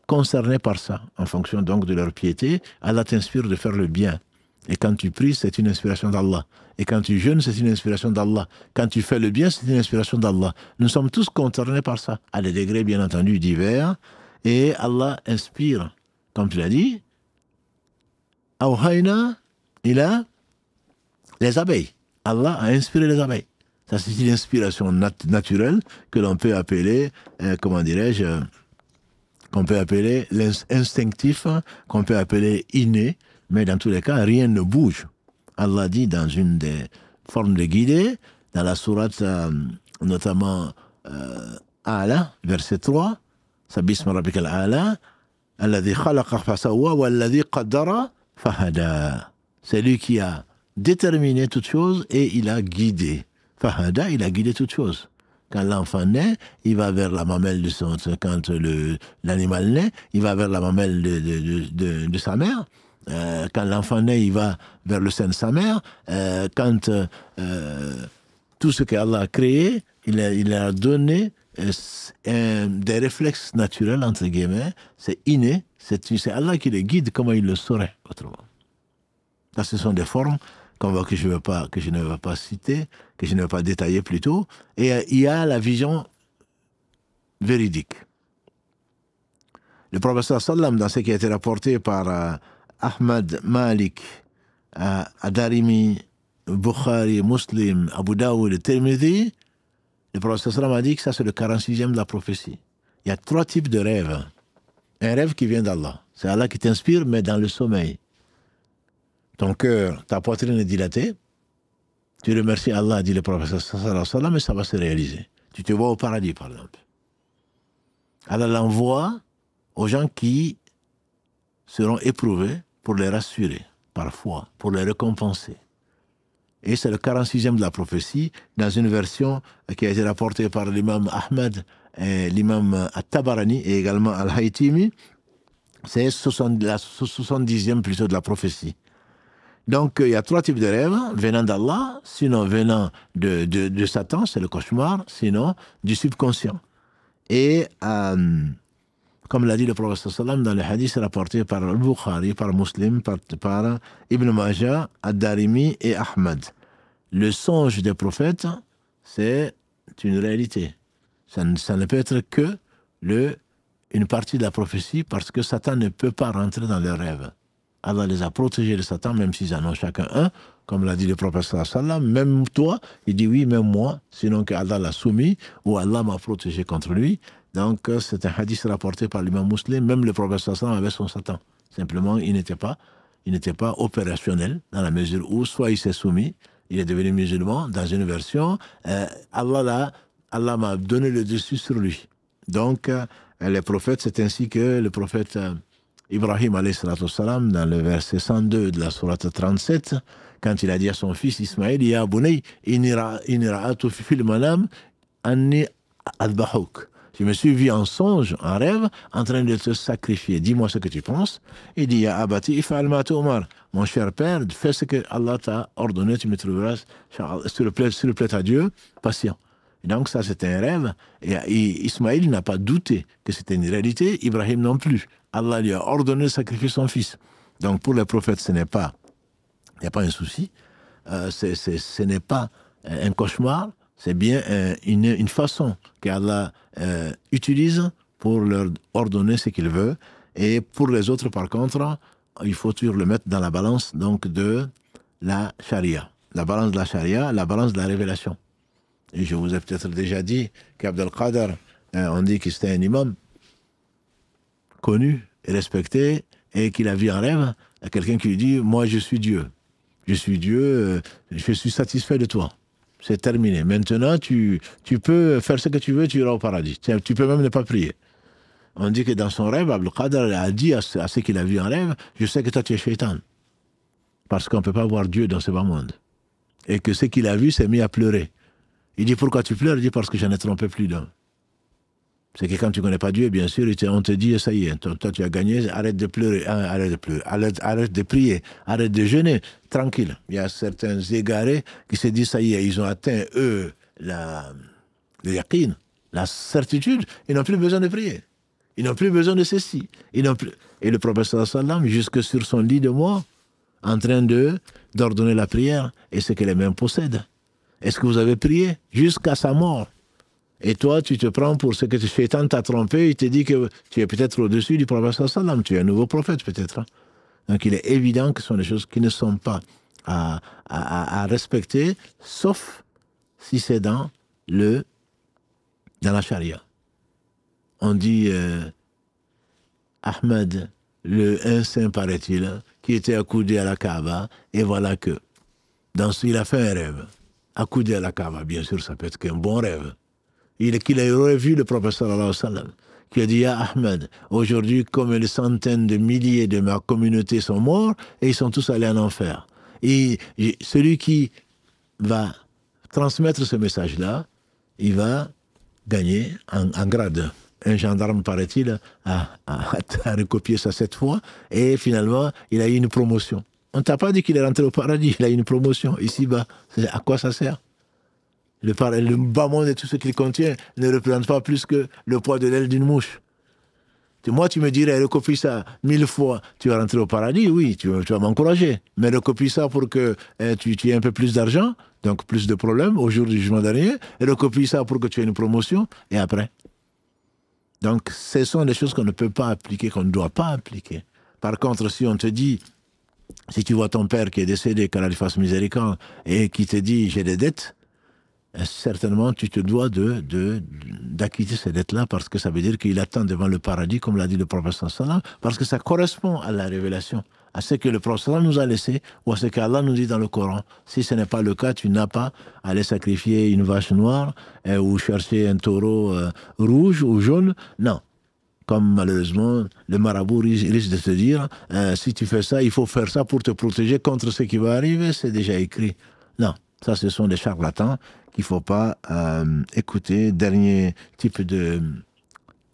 concernés par ça, en fonction donc de leur piété. Allah t'inspire de faire le bien. Et quand tu pries, c'est une inspiration d'Allah. Et quand tu jeûnes, c'est une inspiration d'Allah. Quand tu fais le bien, c'est une inspiration d'Allah. Nous sommes tous concernés par ça, à des degrés bien entendu divers. Et Allah inspire, comme tu l'as dit, Awhayna, il a les abeilles. Allah a inspiré les abeilles. Ça, c'est une inspiration naturelle que l'on peut appeler, comment dirais-je, qu'on peut appeler l'instinctif, qu'on peut appeler inné, mais dans tous les cas, rien ne bouge. Allah dit dans une des formes de guidée, dans la sourate notamment A'la, verset 3, Sabisma rabbika al-a'la, alladhi khalaqa fasawwa walladhi qaddara fahada. C'est lui qui a déterminé toutes choses et il a guidé. Fahada, il a guidé toutes choses. Quand l'enfant naît, il va vers la mamelle de son... Quand l'animal naît, il va vers la mamelle de sa mère. Quand l'enfant naît, il va vers le sein de sa mère. Quand tout ce qu'Allah a créé, il a donné des réflexes naturels, entre guillemets. C'est inné. C'est Allah qui les guide, comment il le saurait autrement. Ça, ce sont des formes que je ne vais pas citer, que je ne vais pas détailler plutôt. Et il y a la vision véridique. Le professeur Sallam, dans ce qui a été rapporté par Ahmad, Malik, Adarimi, Bukhari, Muslim, Abu Daoud et Tirmidhi, le professeur Sallam a dit que ça c'est le 46e de la prophétie. Il y a 3 types de rêves. Un rêve qui vient d'Allah. C'est Allah qui t'inspire, mais dans le sommeil. Ton cœur, ta poitrine est dilatée. Tu remercies Allah, dit le prophète sallallahu alayhi wa sallam, et ça va se réaliser. Tu te vois au paradis, par exemple. Allah l'envoie aux gens qui seront éprouvés pour les rassurer, parfois, pour les récompenser. Et c'est le 46e de la prophétie, dans une version qui a été rapportée par l'imam Ahmed, l'imam At-Tabarani et également Al-Haytimi. C'est la 70e plutôt de la prophétie. Donc, il y a 3 types de rêves, venant d'Allah, sinon venant de Satan, c'est le cauchemar, sinon du subconscient. Et, comme l'a dit le prophète sallam dans le hadith rapporté par Al-Bukhari, par Muslim, par Ibn Majah, Ad-Darimi et Ahmad. Le songe des prophètes, c'est une réalité. Ça ne peut être que une partie de la prophétie, parce que Satan ne peut pas rentrer dans leurs rêves. Allah les a protégés de Satan, même s'ils en ont chacun un, comme l'a dit le prophète sallam, même toi, il dit oui, même moi, sinon que Allah l'a soumis, ou Allah m'a protégé contre lui. Donc c'est un hadith rapporté par l'imam Muslim, même le prophète sallam avait son Satan. Simplement, il n'était pas opérationnel, dans la mesure où soit il s'est soumis, il est devenu musulman, dans une version, Allah m'a donné le dessus sur lui. Donc, les prophètes, c'est ainsi que le prophète Ibrahim alayhi salatu salam, dans le verset 102 de la sourate 37, quand il a dit à son fils Ismaël, Ya bunay, inni ra'atu fil manam anni adbahuk. Je me suis vu en songe, en rêve, en train de te sacrifier. Dis-moi ce que tu penses. Il dit, Ya abati if'al ma tu'mar. Mon cher père, fais ce que Allah t'a ordonné, tu me trouveras sur le plaît à Dieu, patient. Et donc ça, c'est un rêve. Et Ismaël n'a pas douté que c'était une réalité, Ibrahim non plus. Allah lui a ordonné de sacrifier son fils. Donc pour les prophètes, il n'y a pas un souci. Ce n'est pas un cauchemar, c'est bien une façon qu'Allah utilise pour leur ordonner ce qu'il veut. Et pour les autres, par contre, il faut toujours le mettre dans la balance donc, de la charia. La balance de la charia, la balance de la révélation. Et je vous ai peut-être déjà dit qu'Abdel Qadir, on dit que c'était un imam connu et respecté, et qu'il a vu en rêve à quelqu'un qui lui dit « Moi, je suis Dieu. Je suis Dieu, je suis satisfait de toi. C'est terminé. Maintenant, tu peux faire ce que tu veux, tu iras au paradis. Tu peux même ne pas prier. » On dit que dans son rêve, Abdel Qadir a dit à ce qu'il a vu en rêve « Je sais que toi, tu es shaitan. Parce qu'on ne peut pas voir Dieu dans ce bas monde. » Et que ce qu'il a vu s'est mis à pleurer. Il dit « Pourquoi tu pleures ?» Il dit « Parce que j'en ai trompé plus d'un. » C'est que quand tu ne connais pas Dieu, bien sûr, on te dit, ça y est, toi tu as gagné, arrête de pleurer, arrête de prier, arrête de jeûner, tranquille. Il y a certains égarés qui se disent, ça y est, ils ont atteint, eux, le yaqin, la certitude, ils n'ont plus besoin de prier. Ils n'ont plus besoin de ceci. Et le prophète sallam, jusque sur son lit de mort, en train d'ordonner la prière, et ce que les mains possèdent. Est-ce que vous avez prié jusqu'à sa mort? Et toi, tu te prends pour ce que le shaitan t'a trompé, il te dit que tu es peut-être au-dessus du prophète sallam, tu es un nouveau prophète peut-être. Donc il est évident que ce sont des choses qui ne sont pas à respecter, sauf si c'est dans la charia. On dit Ahmed, un saint paraît-il, qui était accoudé à la Kaaba, et voilà que, il a fait un rêve, accoudé à la Kaaba, bien sûr ça peut être qu'un bon rêve. Qu'il a revu le prophète sallallahu alayhi wa sallam, qui a dit à Ahmed, aujourd'hui, comme des centaines de milliers de ma communauté sont morts, et ils sont tous allés en enfer. Et celui qui va transmettre ce message-là, il va gagner en grade. Un gendarme, paraît-il, a recopié ça 7 fois, et finalement, il a eu une promotion. On ne t'a pas dit qu'il est rentré au paradis, il a eu une promotion. Ici-bas, à quoi ça sert? Le bas monde et tout ce qu'il contient ne représente pas plus que le poids de l'aile d'une mouche. Moi, tu me dirais, recopie ça 1000 fois, tu vas rentrer au paradis, oui, tu vas m'encourager. Mais recopie ça pour que tu aies un peu plus d'argent, donc plus de problèmes au jour du jugement dernier, et recopie ça pour que tu aies une promotion, et après. Donc, ce sont des choses qu'on ne peut pas appliquer, qu'on ne doit pas appliquer. Par contre, si on te dit, si tu vois ton père qui est décédé, qu'Allah lui fasse miséricorde, et qui te dit, j'ai des dettes, certainement tu te dois d'acquitter ces dettes-là, parce que ça veut dire qu'il attend devant le paradis, comme l'a dit le prophète sallam, parce que ça correspond à la révélation, à ce que le prophète sallam nous a laissé, ou à ce qu'Allah nous dit dans le Coran. Si ce n'est pas le cas, tu n'as pas à aller sacrifier une vache noire, ou chercher un taureau rouge ou jaune, non. Comme malheureusement, le marabout risque de te dire, si tu fais ça, il faut faire ça pour te protéger contre ce qui va arriver, c'est déjà écrit. Non, ça ce sont des charlatans qu'il ne faut pas écouter. Dernier type de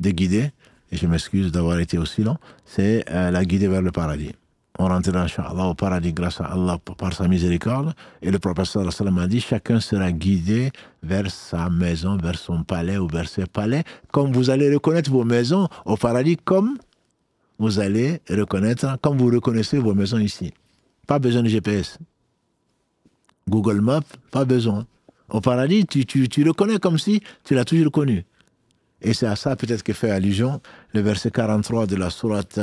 guidée, et je m'excuse d'avoir été aussi long, c'est la guidée vers le paradis. On rentrera, Inch'Allah, au paradis grâce à Allah par sa miséricorde. Et le prophète sallallahu alayhi wa sallam a dit, chacun sera guidé vers sa maison, vers son palais ou vers ses palais, comme vous allez reconnaître vos maisons au paradis, comme vous allez reconnaître, comme vous reconnaissez vos maisons ici. Pas besoin de GPS. Google Maps, pas besoin. Au paradis, tu le connais comme si tu l'as toujours connu. Et c'est à ça peut-être que fait allusion le verset 43 de la sourate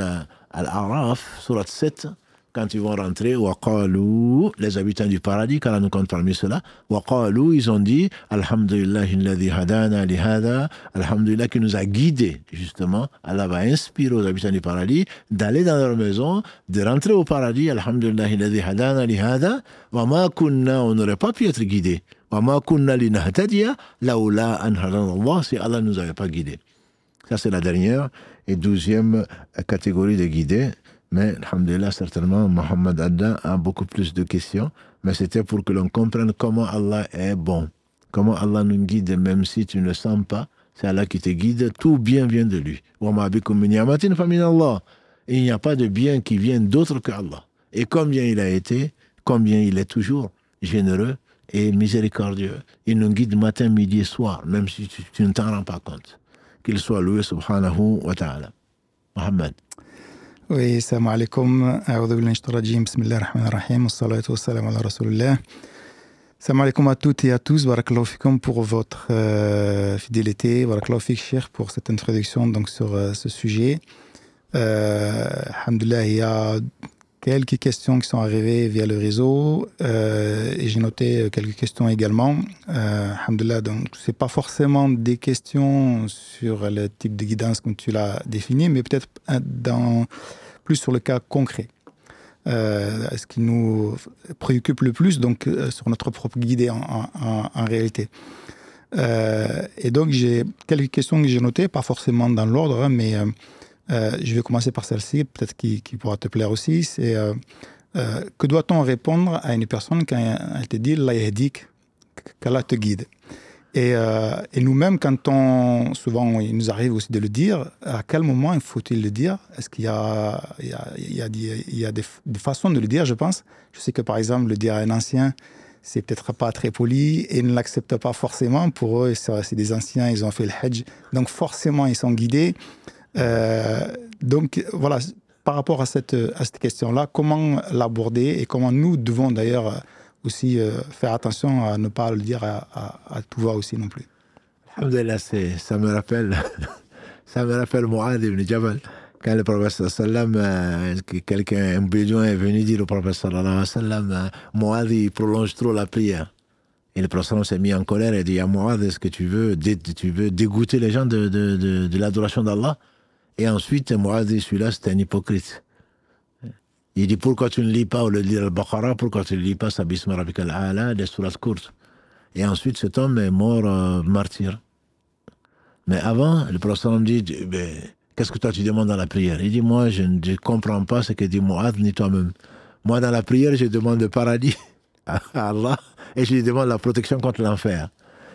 Al-A'raf, sourate 7, quand ils vont rentrer, waqalu, les habitants du paradis, car nous compte parmi ceux-là, waqalu, ils ont dit, alhamdulillahi alladhi hadana li hada, alhamdulillah qui nous a guidés, justement. Allah va inspirer aux habitants du paradis d'aller dans leur maison, de rentrer au paradis, alhamdulillahi alladhi hadana li hada, wa ma kunna, on n'aurait pas pu être guidés. وَمَا كُنَّا لِنَهْتَدِيَ لَوْلَا أَنْ هَدَانَا اللَّهُ, si Allah ne nous avait pas guidés. Ça, c'est la dernière et 12e catégorie de guidés. Mais, alhamdulillah, certainement, Mohamed Adda a beaucoup plus de questions. Mais c'était pour que l'on comprenne comment Allah est bon. Comment Allah nous guide, même si tu ne le sens pas. C'est Allah qui te guide. Tout bien vient de lui. وَمَا بِكُم مِّن نِعْمَةٍ فَمِنَ اللَّهِ. Il n'y a pas de bien qui vient d'autre qu'Allah. Et combien il a été, combien il est toujours généreux et miséricordieux. Il nous guide matin, midi et soir, même si tu ne t'en rends pas compte. Qu'il soit loué, subhanahu wa ta'ala. Mohamed. Oui, salam alaikum. A'udhu billahi minash rajim. Bismillah ar-Rahman ar-Rahim. Wassalatu wassalamu ala Rasulillah. Salam alaikum à toutes et à tous. Barakallahu fikum pour votre fidélité. Barakallahu fik, Cheikh, pour cette introduction donc, sur ce sujet. Alhamdulillah, il y a quelques questions qui sont arrivées via le réseau et j'ai noté quelques questions également. Alhamdoulilah, donc c'est pas forcément des questions sur le type de guidance comme tu l'as défini, mais peut-être plus sur le cas concret. Ce qui nous préoccupe le plus, donc sur notre propre guidée en réalité. Et donc j'ai quelques questions que j'ai notées, pas forcément dans l'ordre, mais je vais commencer par celle-ci, peut-être qui pourra te plaire aussi. C'est que doit-on répondre à une personne quand elle te dit Allah yahdik, qu'Allah te guide. Et nous-mêmes, souvent il nous arrive aussi de le dire, à quel moment faut-il le dire? Est-ce qu'il y a des façons de le dire, je pense. Je sais que par exemple, le dire à un ancien, c'est peut-être pas très poli et ils ne l'acceptent pas forcément. Pour eux, c'est des anciens, ils ont fait le Hajj, donc forcément ils sont guidés. Donc voilà, par rapport à cette question-là, comment l'aborder et comment nous devons d'ailleurs aussi faire attention à ne pas le dire à tout va aussi non plus. Alhamdulillah, ça me rappelle Mu'adh ibn Jabal. Quand le prophète sallam, un bédouin est venu dire au prophète sallam, Mu'adh, il prolonge trop la prière. Et le prophète s'est mis en colère et dit à Mu'adh, est-ce que tu veux dégoûter les gens de l'adoration d'Allah? Et ensuite, Mu'adh dit, celui-là, c'est un hypocrite. Il dit, pourquoi tu ne lis pas, au lieu de lire al-Baqarah, pourquoi tu ne lis pas Sabisma Rabbika al-A'la, des sourates courtes? Et ensuite, cet homme est mort martyr. Mais avant, le prophète dit, qu'est-ce que toi tu demandes dans la prière? Il dit, moi, je ne comprends pas ce que dit Mu'adh, ni toi-même. Moi, dans la prière, je demande le paradis à Allah et je lui demande la protection contre l'enfer.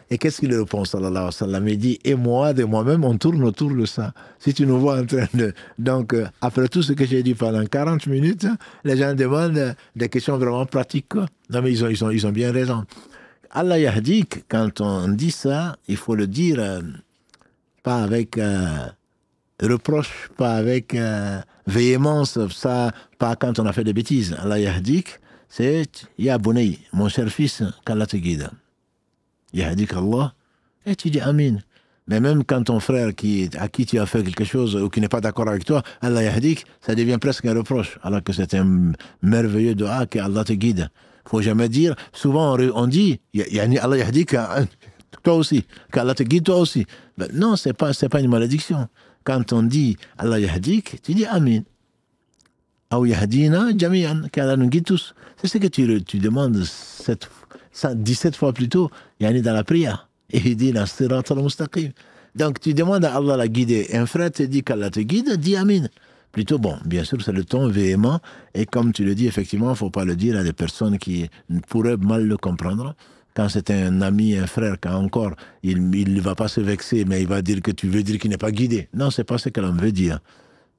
Et qu'est-ce qu'il répond, sallallahu alayhi wa sallam? Il dit, et moi, de moi-même, on tourne autour de ça. Si tu nous vois en train de... Donc, après tout ce que j'ai dit pendant 40 minutes, les gens demandent des questions vraiment pratiques, quoi. Non, mais ils ont bien raison. Allah yahdik, quand on dit ça, il faut le dire pas avec reproche, pas avec véhémence, ça, pas quand on a fait des bêtises. Allah yahdik, c'est Ya Bunay, mon cher fils, qu'Allah te guide. Yahdik Allah, et tu dis Amin. Mais même quand ton frère à qui tu as fait quelque chose ou qui n'est pas d'accord avec toi, Allah yahdik, ça devient presque un reproche, alors que c'est un merveilleux dua que Allah te guide. Faut jamais dire, souvent on dit, Allah yahdik, toi aussi, qu'Allah te guide toi aussi. Ben non, c'est pas une malédiction. Quand on dit Allah yahdik, tu dis Amin. Ou yahdina jami'an, qu'Allah nous guide tous. C'est ce que tu demandes 17 fois plus tôt, dans la prière. Et il dit la sirat al-mustaqim. Donc tu demandes à Allah la guider. Un frère te dit qu'Allah te guide, dis Amin. Plutôt, bon, bien sûr, c'est le ton véhément. Et comme tu le dis, effectivement, il ne faut pas le dire à des personnes qui pourraient mal le comprendre. Quand c'est un ami, un frère, quand encore, il ne va pas se vexer, mais il va dire que tu veux dire qu'il n'est pas guidé. Non, ce n'est pas ce que l'on veut dire.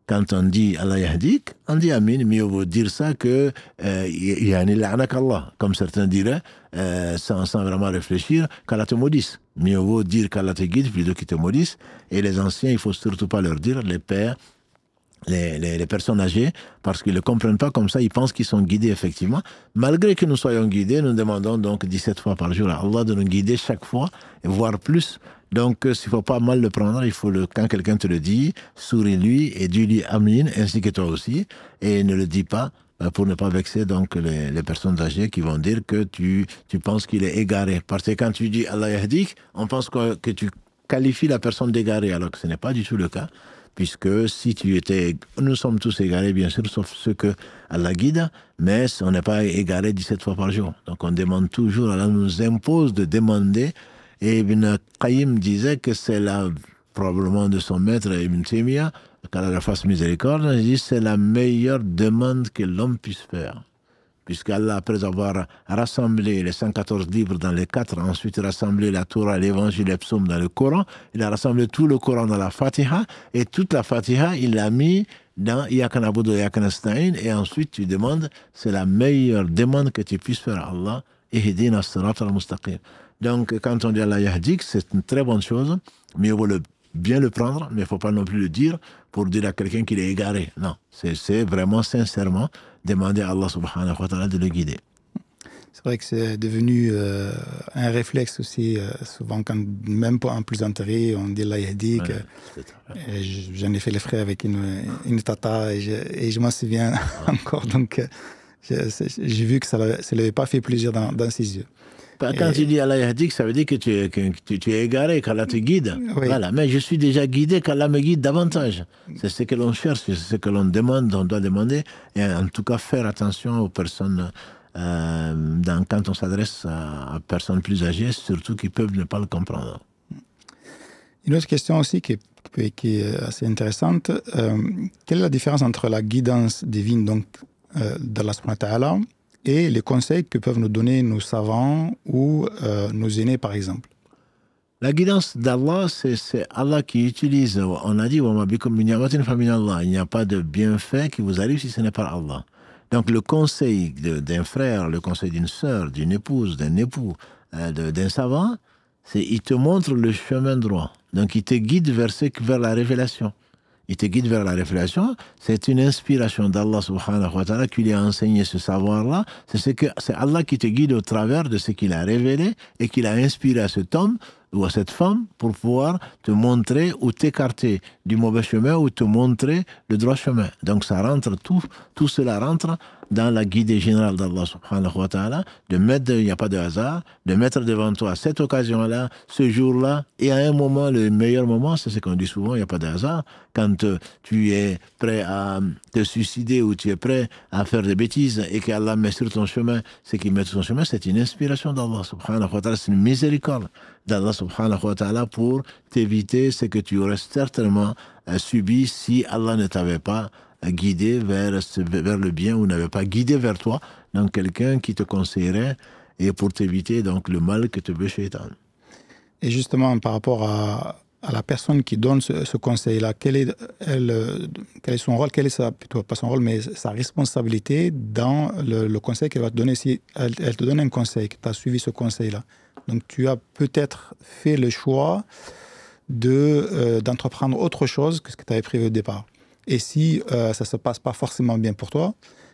Quand on dit Allah yahdik, on dit Amin, mieux vaut dire ça que yani la'anak Allah, comme certains diraient, sans vraiment réfléchir, qu'Allah te maudisse. Mieux vaut dire qu'Allah te guide plutôt qu'il te maudisse. Et les anciens, il ne faut surtout pas leur dire, les pères, les personnes âgées, parce qu'ils ne le comprennent pas comme ça, ils pensent qu'ils sont guidés effectivement. Malgré que nous soyons guidés, nous demandons donc 17 fois par jour à Allah de nous guider chaque fois, voire plus. Donc, il ne faut pas mal le prendre, quand quelqu'un te le dit, souris-lui et dis-lui Amin, ainsi que toi aussi, et ne le dis pas pour ne pas vexer donc les personnes âgées qui vont dire que tu penses qu'il est égaré. Parce que quand tu dis Allah yahdik, on pense que tu qualifies la personne d'égarée, alors que ce n'est pas du tout le cas. Puisque si nous sommes tous égarés, bien sûr, sauf ceux que Allah guide, mais on n'est pas égarés 17 fois par jour. Donc on demande toujours, Allah nous impose de demander, et Ibn Qayyim disait que c'est probablement de son maître Ibn Taymiyyah, qu'Allah leur fasse miséricorde, il dit c'est la meilleure demande que l'homme puisse faire. Puisqu'Allah, après avoir rassemblé les 114 livres dans les 4, ensuite rassemblé la Torah, l'Évangile et les psaumes dans le Coran, il a rassemblé tout le Coran dans la Fatiha, et toute la Fatiha, il l'a mis dans Iyaka na'budu wa Iyaka nasta'in, et ensuite tu demandes, c'est la meilleure demande que tu puisses faire à Allah, Ihdina as-sirat al-mustaqim. Donc, quand on dit Allah yahdik, c'est une très bonne chose, mais il vaut bien le prendre, mais il ne faut pas non plus le dire pour dire à quelqu'un qu'il est égaré. Non, c'est vraiment sincèrement demander à Allah subhanahu wa ta'ala de le guider. C'est vrai que c'est devenu un réflexe aussi, souvent quand, même en plaisanterie, on dit Allah yahdik. J'en ai fait les frais avec une tata et je m'en souviens encore. Donc, j'ai vu que ça ne l'avait pas fait plaisir dans ses yeux. Quand tu dis Allah yahdik, ça veut dire que tu es égaré, qu'Allah te guide. Oui. Voilà. Mais je suis déjà guidé, qu'Allah me guide davantage. C'est ce que l'on cherche, c'est ce que l'on demande, on doit demander. Et en tout cas, faire attention aux personnes, quand on s'adresse à personnes plus âgées, surtout qui peuvent ne pas le comprendre. Une autre question aussi qui est assez intéressante. Quelle est la différence entre la guidance divine donc, d'Allah subhanahu wa ta'ala et les conseils que peuvent nous donner nos savants ou nos aînés, par exemple? La guidance d'Allah, c'est Allah qui utilise. On a dit, il n'y a pas de bienfait qui vous arrive si ce n'est pas Allah. Donc le conseil d'un frère, le conseil d'une sœur, d'une épouse, d'un époux, d'un savant, il te montre le chemin droit. Donc il te guide vers la révélation. Il te guide vers la révélation. C'est une inspiration d'Allah subhanahu wa ta'ala qui lui a enseigné ce savoir-là. C'est Allah qui te guide au travers de ce qu'il a révélé et qu'il a inspiré à cet homme ou à cette femme pour pouvoir te montrer ou t'écarter du mauvais chemin ou te montrer le droit chemin. Donc ça rentre, tout cela rentre dans la guidée générale d'Allah subhanahu wa ta'ala, il n'y a pas de hasard, de mettre devant toi cette occasion-là, ce jour-là, et à un moment, le meilleur moment, c'est ce qu'on dit souvent, il n'y a pas de hasard, quand tu es prêt à te suicider ou tu es prêt à faire des bêtises et qu'Allah met sur ton chemin ce qu'il met sur ton chemin, c'est une inspiration d'Allah subhanahu wa ta'ala, c'est une miséricorde d'Allah subhanahu wa ta'ala pour t'éviter ce que tu aurais certainement subi si Allah ne t'avait pas guidé vers le bien ou n'avait pas guidé vers toi, donc quelqu'un qui te conseillerait et pour t'éviter donc le mal que te veut Shaitan. Et justement, par rapport à la personne qui donne ce conseil-là, quel est son rôle, plutôt pas son rôle, mais sa responsabilité dans le conseil qu'elle va te donner. Si elle te donne un conseil, que tu as suivi ce conseil-là, donc tu as peut-être fait le choix d'entreprendre autre chose que ce que tu avais prévu au départ. Et si ça ne se passe pas forcément bien pour toi,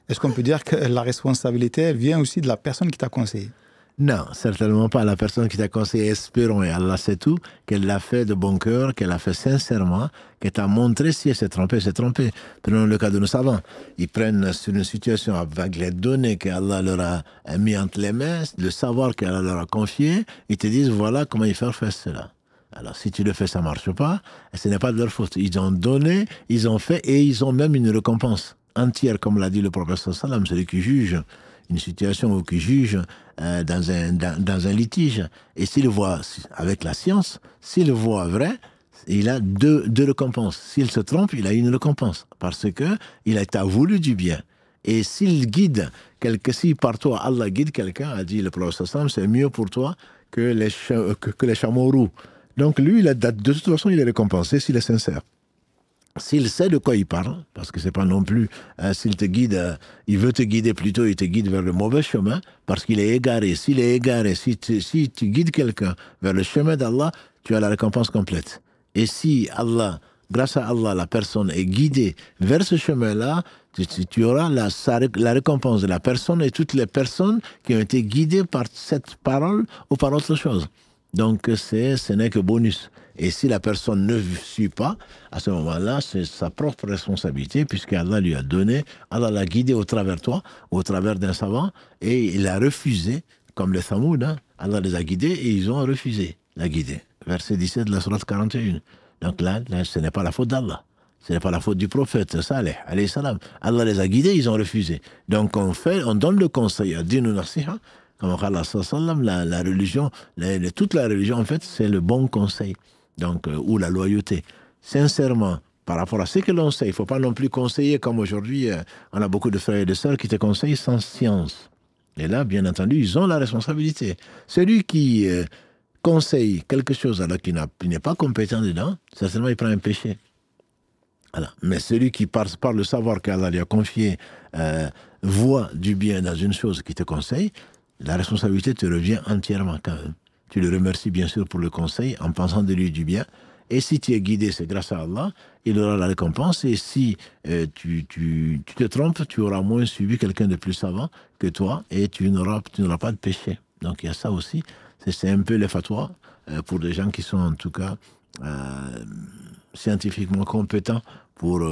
est-ce qu'on peut dire que la responsabilité, elle vient aussi de la personne qui t'a conseillé? Non, certainement pas. La personne qui t'a conseillé, espérons, et Allah sait tout, qu'elle l'a fait de bon cœur, qu'elle l'a fait sincèrement, qu'elle t'a montré si elle s'est trompée, elle s'est trompée. Prenons le cas de nos savants. Ils prennent sur une situation avec les données qu'Allah leur a mis entre les mains, le savoir qu'Allah leur a confié, ils te disent voilà comment il faut faire cela. Alors, si tu le fais, ça ne marche pas, ce n'est pas de leur faute. Ils ont donné, ils ont fait, et ils ont même une récompense entière, comme l'a dit le prophète sallallahu alayhi wa sallam, celui qui juge une situation ou qui juge dans un litige. Et s'il voit, avec la science, s'il voit vrai, il a deux récompenses. S'il se trompe, il a une récompense, parce qu'il t'a voulu du bien. Et s'il guide, si par toi, Allah guide quelqu'un, a dit le prophète sallallahu alayhi wa sallam, c'est mieux pour toi que les chameaux roux. Donc lui, de toute façon, il est récompensé s'il est sincère. S'il sait de quoi il parle, parce que c'est pas non plus, s'il te guide, il veut te guider plutôt, il te guide vers le mauvais chemin, parce qu'il est égaré. S'il est égaré, si tu guides quelqu'un vers le chemin d'Allah, tu as la récompense complète. Et si grâce à Allah, la personne est guidée vers ce chemin-là, tu auras la récompense de la personne et toutes les personnes qui ont été guidées par cette parole ou par autre chose. Donc, ce n'est que bonus. Et si la personne ne suit pas, à ce moment-là, c'est sa propre responsabilité, puisqu'Allah lui a donné, Allah l'a guidé au travers de toi, au travers d'un savant, et il a refusé, comme les Thamoud, Allah les a guidés et ils ont refusé la guider. Verset 17 de la sourate 41. Donc là, ce n'est pas la faute d'Allah. Ce n'est pas la faute du prophète Saleh, alayhi salam. Allah les a guidés, ils ont refusé. Donc on donne le conseil à Dinu Nasiha, comme Allah sallam, la religion, toute la religion, en fait, c'est le bon conseil. Donc, ou la loyauté. Sincèrement, par rapport à ce que l'on sait, il ne faut pas non plus conseiller comme aujourd'hui, on a beaucoup de frères et de sœurs qui te conseillent sans science. Et là, bien entendu, ils ont la responsabilité. Celui qui conseille quelque chose alors qu'il n'est pas compétent dedans, certainement il prend un péché. Voilà. Mais celui qui, par le savoir qu'Allah lui a confié, voit du bien dans une chose qui te conseille, la responsabilité te revient entièrement quand même. Tu le remercies bien sûr pour le conseil en pensant de lui du bien Et si tu es guidé, c'est grâce à Allah, il aura la récompense. Et si tu te trompes, tu auras moins suivi quelqu'un de plus savant que toi et tu n'auras pas de péché. Donc il y a ça aussi. C'est un peu les fatwas pour des gens qui sont en tout cas scientifiquement compétents pour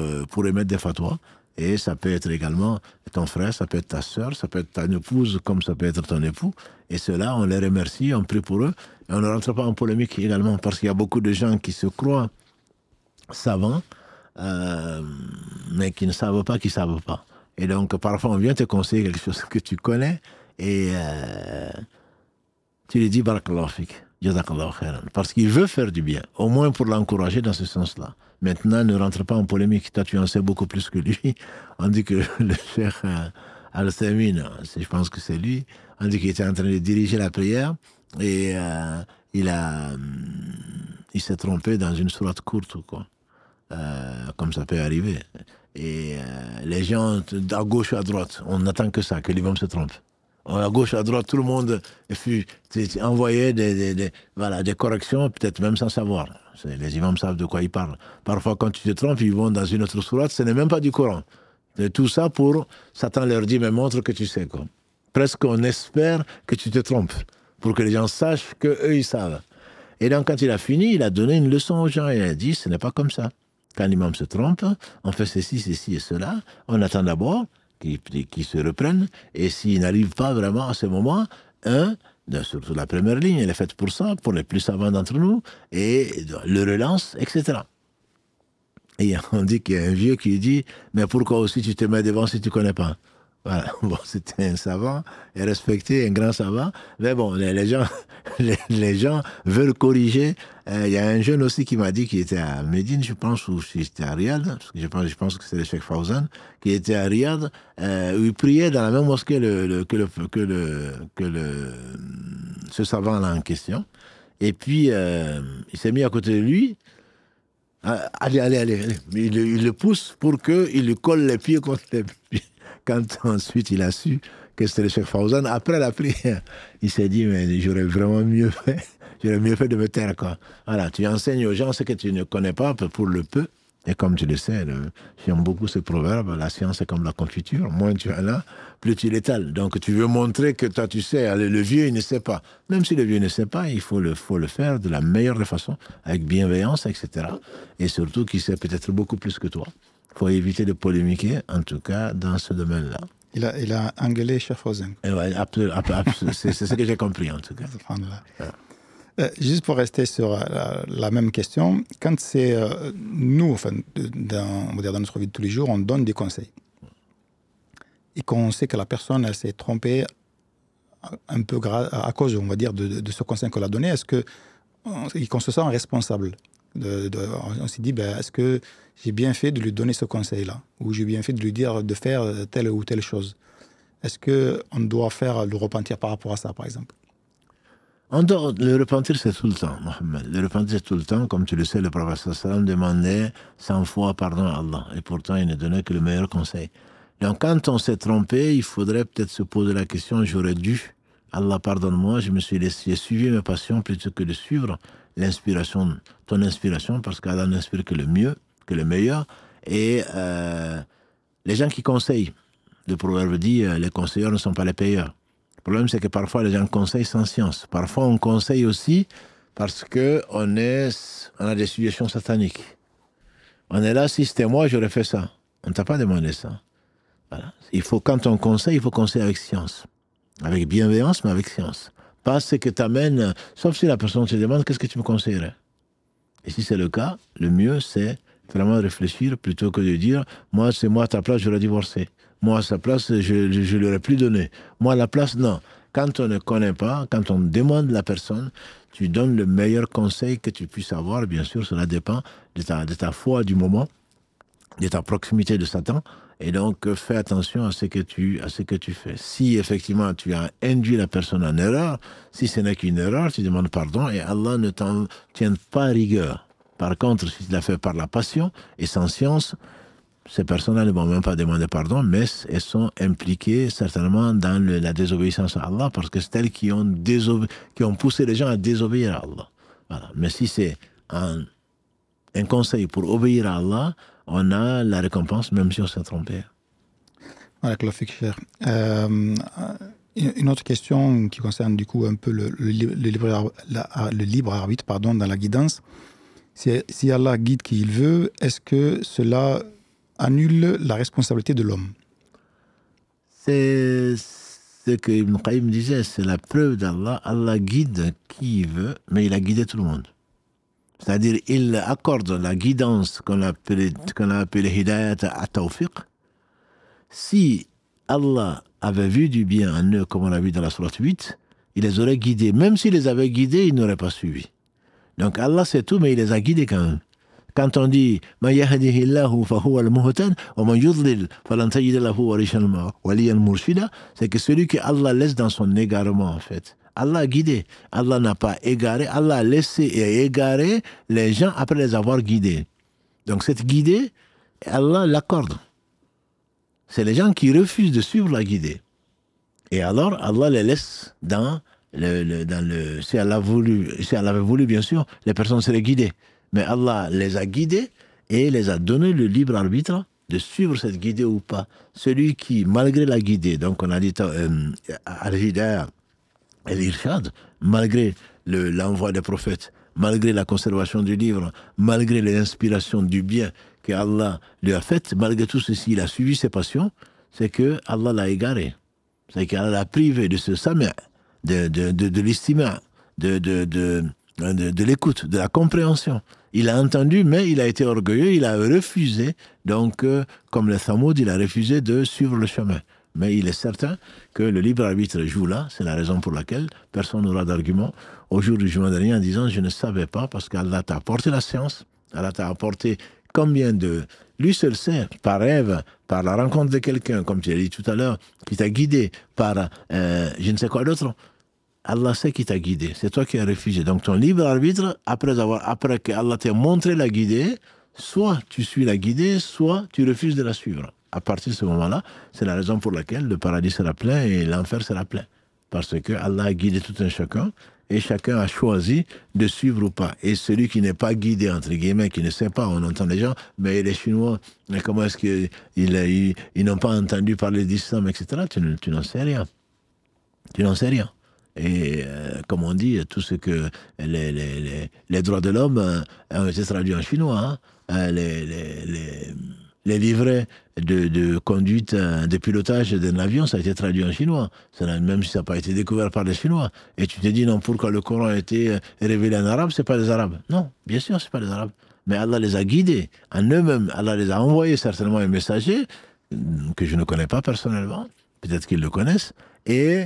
émettre des fatwas. Et ça peut être également ton frère, ça peut être ta sœur, ça peut être ta épouse, comme ça peut être ton époux. Et ceux-là, on les remercie, on prie pour eux. Et on ne rentre pas en polémique également, parce qu'il y a beaucoup de gens qui se croient savants, mais qui ne savent pas qu'ils ne savent pas. Et donc, parfois, on vient te conseiller quelque chose que tu connais, et tu lui dis « Barakallahu fik ». Parce qu'il veut faire du bien, au moins pour l'encourager dans ce sens-là. Maintenant, ne rentre pas en polémique. Toi, tu en sais beaucoup plus que lui. On dit que le cheikh Al-Thamin, je pense que c'est lui, on dit qu'il était en train de diriger la prière et il s'est trompé dans une sourate courte, quoi. Comme ça peut arriver. Et les gens, à gauche ou à droite, on n'attend que ça, que l'imam se trompe. À gauche, à droite, tout le monde fut envoyé des corrections, peut-être même sans savoir. Les imams savent de quoi ils parlent. Parfois, quand tu te trompes, ils vont dans une autre sourate, ce n'est même pas du Coran. Et tout ça pour, Satan leur dit, mais montre que tu sais, quoi. Presque on espère que tu te trompes, pour que les gens sachent qu'eux, ils savent. Et donc, quand il a fini, il a donné une leçon aux gens. Il a dit, ce n'est pas comme ça. Quand l'imam se trompe, on fait ceci et cela. On attend d'abord qui se reprennent, et s'ils n'arrivent pas vraiment à ce moment, surtout la première ligne, elle est faite pour ça, pour les plus savants d'entre nous, et le relance, etc. Et on dit qu'il y a un vieux qui dit, mais pourquoi aussi tu te mets devant si tu ne connais pas? Voilà, bon, c'était un savant, et respecté, un grand savant, mais bon, les gens veulent corriger. Il y a un jeune aussi qui m'a dit qu'il était à Médine, je pense, ou si c'était à Riyad, parce que je pense que c'est le Cheikh Fawzan, qui était à Riyad, où il priait dans la même mosquée ce savant-là en question. Et puis, il s'est mis à côté de lui. Allez. Il le pousse pour qu'il lui colle les pieds contre les pieds. Quand ensuite il a su que c'était le Cheikh Fawzan, après la prière, il s'est dit, mais j'aurais vraiment mieux fait. J'aurais mieux fait de me taire, quoi. Voilà, tu enseignes aux gens ce que tu ne connais pas pour le peu. Et comme tu le sais, j'aime beaucoup ce proverbe, la science est comme la confiture. Moins tu en as, plus tu l'étales. Donc tu veux montrer que toi tu sais. Le vieux, il ne sait pas. Même si le vieux ne sait pas, il faut le faire de la meilleure des façons, avec bienveillance, etc. Et surtout qu'il sait peut-être beaucoup plus que toi. Il faut éviter de polémiquer, en tout cas, dans ce domaine-là. Il a engueulé Cheikh Fawzan. Ouais, c'est ce que j'ai compris, en tout cas. Juste pour rester sur la même question, quand c'est nous, enfin, on va dire dans notre vie de tous les jours, on donne des conseils. Et qu'on sait que la personne, elle s'est trompée un peu à cause, on va dire, de ce conseil qu'on a donné, est-ce qu'on se sent responsable on s'est dit, est-ce que j'ai bien fait de lui donner ce conseil-là? Ou j'ai bien fait de lui dire de faire telle ou telle chose? Est-ce qu'on doit faire le repentir par rapport à ça, par exemple? Le repentir, c'est tout le temps, Mohamed. Le repentir, c'est tout le temps. Comme tu le sais, le prophète sallam demandait 100 fois pardon à Allah. Et pourtant, il ne donnait que le meilleur conseil. Donc, quand on s'est trompé, il faudrait peut-être se poser la question, j'aurais dû, Allah pardonne-moi, j'ai suivi mes passions plutôt que de suivre ton inspiration, parce qu'Allah n'inspire que le mieux, que le meilleur. Et les gens qui conseillent, le proverbe dit, les conseilleurs ne sont pas les payeurs. Le problème, c'est que parfois, les gens conseillent sans science. Parfois, on conseille aussi parce qu'on a des suggestions sataniques. On est là, si c'était moi, j'aurais fait ça. On ne t'a pas demandé ça. Voilà. Quand on conseille, il faut conseiller avec science. Avec bienveillance, mais avec science. Pas ce que t'amène, sauf si la personne te demande, qu'est-ce que tu me conseillerais? Et si c'est le cas, le mieux, c'est vraiment réfléchir plutôt que de dire, moi, c'est moi à ta place, j'aurais divorcé. Moi, à sa place, je ne l'aurais plus donné. Moi, à la place, non. Quand on ne connaît pas, quand on demande la personne, tu donnes le meilleur conseil que tu puisses avoir. Bien sûr, cela dépend de ta foi du moment, de ta proximité de Satan. Et donc, fais attention à ce que tu fais. Si, effectivement, tu as induit la personne en erreur, si ce n'est qu'une erreur, tu demandes pardon et Allah ne t'en tient pas rigueur. Par contre, si tu l'as fait par la passion et sans science, ces personnes-là ne vont même pas demander pardon, mais elles sont impliquées certainement dans la désobéissance à Allah, parce que c'est elles qui ont poussé les gens à désobéir à Allah. Voilà. Mais si c'est en un conseil pour obéir à Allah, on a la récompense même si on s'est trompé. Une autre question qui concerne du coup un peu le libre arbitre dans la guidance. Si Allah guide qui il veut, est-ce que cela annule la responsabilité de l'homme? C'est ce que Ibn Qayyim disait, c'est la preuve d'Allah. Allah guide qui il veut, mais il a guidé tout le monde. C'est-à-dire, il accorde la guidance qu'on a appelée Hidayat at-Tawfiq. Si Allah avait vu du bien en eux, comme on l'a vu dans la sourate 8, il les aurait guidés. Même s'il les avait guidés, ils n'auraient pas suivi. Donc Allah sait tout, mais il les a guidés quand même. Quand on dit « Man yahdihillahu fahuwa al-muhtan, wa man yudlil falan tajida lahu waliyan murshida », c'est que celui que Allah laisse dans son égarement, en fait. Allah a guidé. Allah n'a pas égaré. Allah a laissé et égaré les gens après les avoir guidés. Donc cette guidée, Allah l'accorde. C'est les gens qui refusent de suivre la guidée. Et alors, Allah les laisse dans le si Allah avait voulu, bien sûr, les personnes seraient guidées. Mais Allah les a guidés et les a donné le libre arbitre de suivre cette guidée ou pas. Celui qui, malgré la guidée, donc on a dit Al-Hidayah et l'Irshad, malgré l'envoi des prophètes, malgré la conservation du livre, malgré l'inspiration du bien que Allah lui a fait, malgré tout ceci, il a suivi ses passions, c'est que Allah l'a égaré. C'est qu'Allah l'a privé de ce sam'a, de l'estima, de l'écoute, de la compréhension. Il a entendu, mais il a été orgueilleux, il a refusé. Donc, comme le Thamoud, il a refusé de suivre le chemin. Mais il est certain que le libre arbitre joue là. C'est la raison pour laquelle personne n'aura d'argument au jour du jugement dernier en disant « Je ne savais pas » parce qu'Allah t'a apporté la science. Allah t'a apporté combien de... Lui seul sait, par rêve, par la rencontre de quelqu'un, comme tu l'as dit tout à l'heure, qui t'a guidé, par je ne sais quoi d'autre. Allah sait qui t'a guidé. C'est toi qui as refusé. Donc ton libre arbitre, après que Allah t'ait montré la guidée, soit tu suis la guidée, soit tu refuses de la suivre. À partir de ce moment-là, c'est la raison pour laquelle le paradis sera plein et l'enfer sera plein. Parce que Allah a guidé tout un chacun et chacun a choisi de suivre ou pas. Et celui qui n'est pas guidé, entre guillemets, qui ne sait pas, on entend les gens, mais les Chinois, mais comment est-ce qu'ils n'ont pas entendu parler d'islam, etc. Tu n'en sais rien. Tu n'en sais rien. Et comme on dit, tout ce que les droits de l'homme ont été traduits en chinois, hein, les livrets de conduite, de pilotage d'un avion, ça a été traduit en chinois. Même si ça n'a pas été découvert par les Chinois. Et tu te dis, non, pourquoi le Coran a été révélé en arabe, c'est pas les Arabes. Non, bien sûr, c'est pas les Arabes. Mais Allah les a guidés en eux-mêmes. Allah les a envoyés certainement un messager que je ne connais pas personnellement. Peut-être qu'ils le connaissent. Et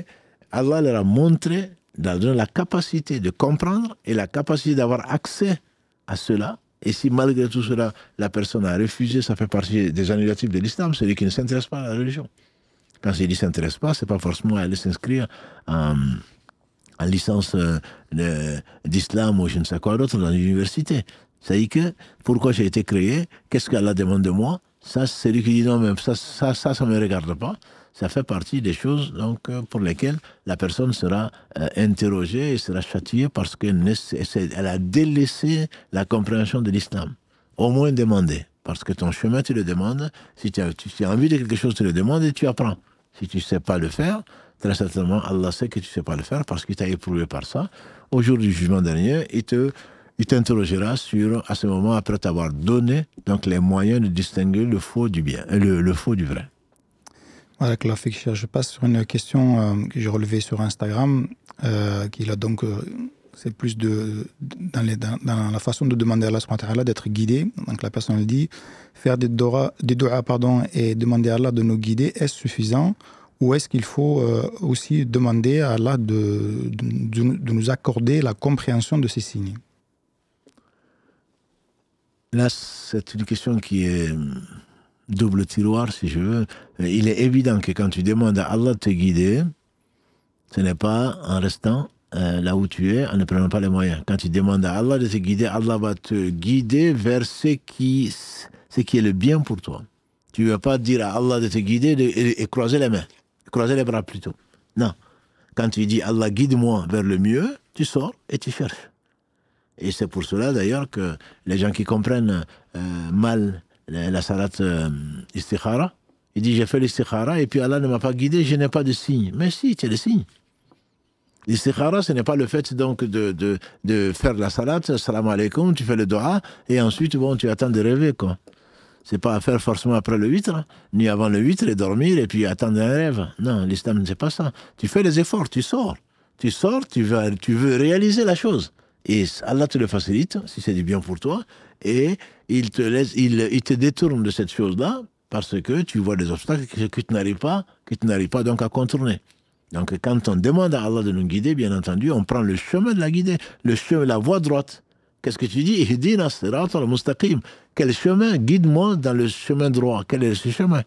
Allah leur a montré, la capacité de comprendre et la capacité d'avoir accès à cela. Et si malgré tout cela, la personne a refusé, ça fait partie des annulatifs de l'islam, celui qui ne s'intéresse pas à la religion. Quand il dit ne s'intéresse pas, c'est pas forcément aller s'inscrire en licence d'islam ou je ne sais quoi d'autre dans l'université. C'est-à-dire que, pourquoi j'ai été créé, qu'est-ce qu'Allah demande de moi, ça, c'est celui qui dit non, mais ça ne me regarde pas. Ça fait partie des choses donc, pour lesquelles la personne sera interrogée et sera châtiée parce qu'elle a délaissé la compréhension de l'islam. Au moins demander, parce que ton chemin, tu le demandes. Si tu as envie de quelque chose, tu le demandes et tu apprends. Si tu ne sais pas le faire, très certainement, Allah sait que tu ne sais pas le faire parce qu'il t'a éprouvé par ça. Au jour du jugement dernier, il t'interrogera à ce moment, après t'avoir donné donc, les moyens de distinguer le faux du bien, le faux du vrai. Voilà, je passe sur une question que j'ai relevée sur Instagram, c'est plus dans la façon de demander à Allah subhanahu wa ta'ala d'être guidé. Donc la personne elle dit, faire des doigts et demander à Allah de nous guider, est-ce suffisant ou est-ce qu'il faut aussi demander à Allah de nous accorder la compréhension de ces signes? Là, c'est une question qui est double tiroir, si je veux. Il est évident que quand tu demandes à Allah de te guider, ce n'est pas en restant là où tu es, en ne prenant pas les moyens. Quand tu demandes à Allah de te guider, Allah va te guider vers ce qui est le bien pour toi. Tu ne vas pas dire à Allah de te guider et croiser les mains, croiser les bras plutôt. Non. Quand tu dis Allah guide-moi vers le mieux, tu sors et tu cherches. Et c'est pour cela d'ailleurs que les gens qui comprennent mal la salat istikhara, ils disent j'ai fait l'istikhara et puis Allah ne m'a pas guidé, je n'ai pas de signe. Mais si, tu as des signes. L'istikhara, ce n'est pas le fait donc de faire la salat, salam alaikum, tu fais le dua, et ensuite, bon, tu attends de rêver, quoi. C'est pas à faire forcément après le 8, ni avant le 8, et dormir, et puis attendre un rêve. Non, l'islam, c'est pas ça. Tu fais les efforts, tu sors. Tu sors, tu veux réaliser la chose. Et Allah te le facilite, si c'est du bien pour toi, et il te détourne de cette chose-là, parce que tu vois des obstacles que tu n'arrives pas donc à contourner. Donc quand on demande à Allah de nous guider, bien entendu, on prend le chemin de la guider, la voie droite. Qu'est-ce que tu dis? Ihdina sirata al-mustaqim. Quel chemin? Guide-moi dans le chemin droit. Quel est ce chemin?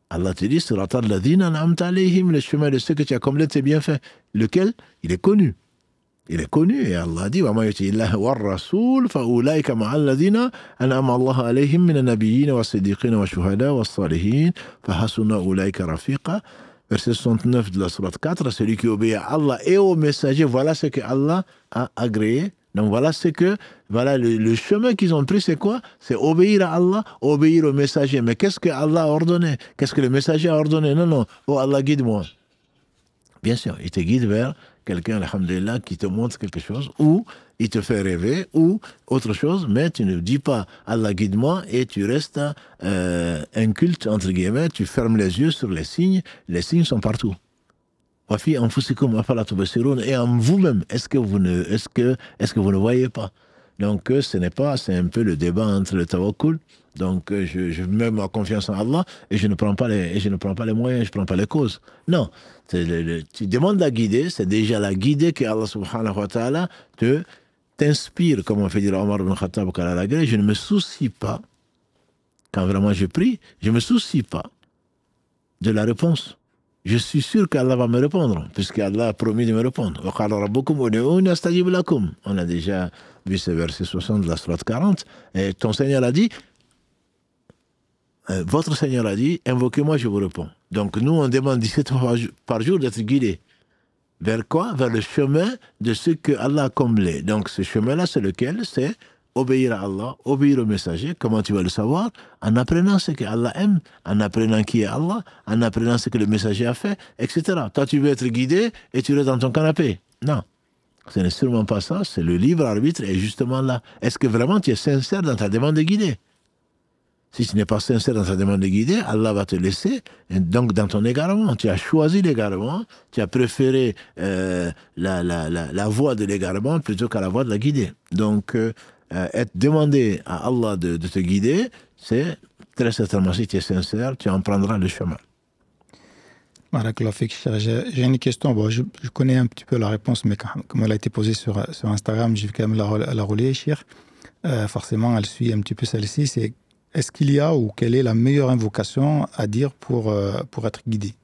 Allah te dit sirata alladhina an'amta alayhim, le chemin de ceux que tu as comblé tes bienfaits. Lequel? Il est connu. Il est connu, et Allah dit وَمَا يُطِعِ اللَّهَ وَالرَّسُولَ فَأُولَٰئِكَ مَعَ الَّذِينَ أَنْعَمَ اللَّهُ عَلَيْهِم مِّنَ النَّبِيِّينَ وَالصِّدِّيقِينَ وَالشُّهَدَاءِ وَالصَّالِحِينَ فَحَسُنَ أُولَٰئِكَ رَفِيقًا. Verset 69 de la sourate 4, celui qui obéit à Allah et aux messagers, voilà ce que Allah a agréé. Donc voilà le chemin qu'ils ont pris, c'est quoi? C'est obéir à Allah, obéir aux messagers. Mais qu'est-ce que Allah a ordonné? Qu'est-ce que le messager a ordonné? Non, oh Allah, guide-moi. Bien sûr, il te guide vers quelqu'un, alhamdulillah, qui te montre quelque chose, ou il te fait rêver, ou autre chose, mais tu ne dis pas Allah guide-moi et tu restes inculte, entre guillemets, tu fermes les yeux sur les signes sont partout. Et en vous-même, est-ce que vous ne voyez pas? Donc c'est un peu le débat entre le tawakkul. Donc je mets ma confiance en Allah et je ne prends pas les moyens, je ne prends pas les causes. Non, tu demandes la guider, c'est déjà la guider que Allah subhanahu wa ta'ala t'inspire, comme on fait dire Omar ibn Khattab à la guerre. Je ne me soucie pas, quand vraiment je prie, je ne me soucie pas de la réponse. Je suis sûr qu'Allah va me répondre, puisqu'Allah a promis de me répondre. On a déjà vu ce verset 60 de la sourate 40. Et ton Seigneur a dit, votre Seigneur a dit, invoquez-moi, je vous réponds. Donc nous, on demande 17 fois par jour d'être guidés. Vers quoi? Vers le chemin de ce que Allah a comblé. Donc ce chemin-là, c'est lequel? C'est obéir à Allah, obéir au messager. Comment tu vas le savoir? En apprenant ce que Allah aime, en apprenant qui est Allah, en apprenant ce que le messager a fait, etc. Toi, tu veux être guidé et tu restes dans ton canapé. Non, ce n'est sûrement pas ça. C'est le libre arbitre est justement là. Est-ce que vraiment tu es sincère dans ta demande de guider? Si tu n'es pas sincère dans ta demande de guider, Allah va te laisser donc dans ton égarement. Tu as choisi l'égarement, tu as préféré la voie de l'égarement plutôt qu'à la voie de la guider. Donc, être demandé à Allah de te guider, c'est très certainement, si tu es sincère, tu en prendras le chemin. J'ai une question. Bon, je connais un petit peu la réponse, mais comme elle a été posée sur Instagram, je vais quand même la relayer, Cheikh. Forcément, elle suit un petit peu celle-ci. C'est est-ce qu'il y a ou quelle est la meilleure invocation à dire pour être guidé?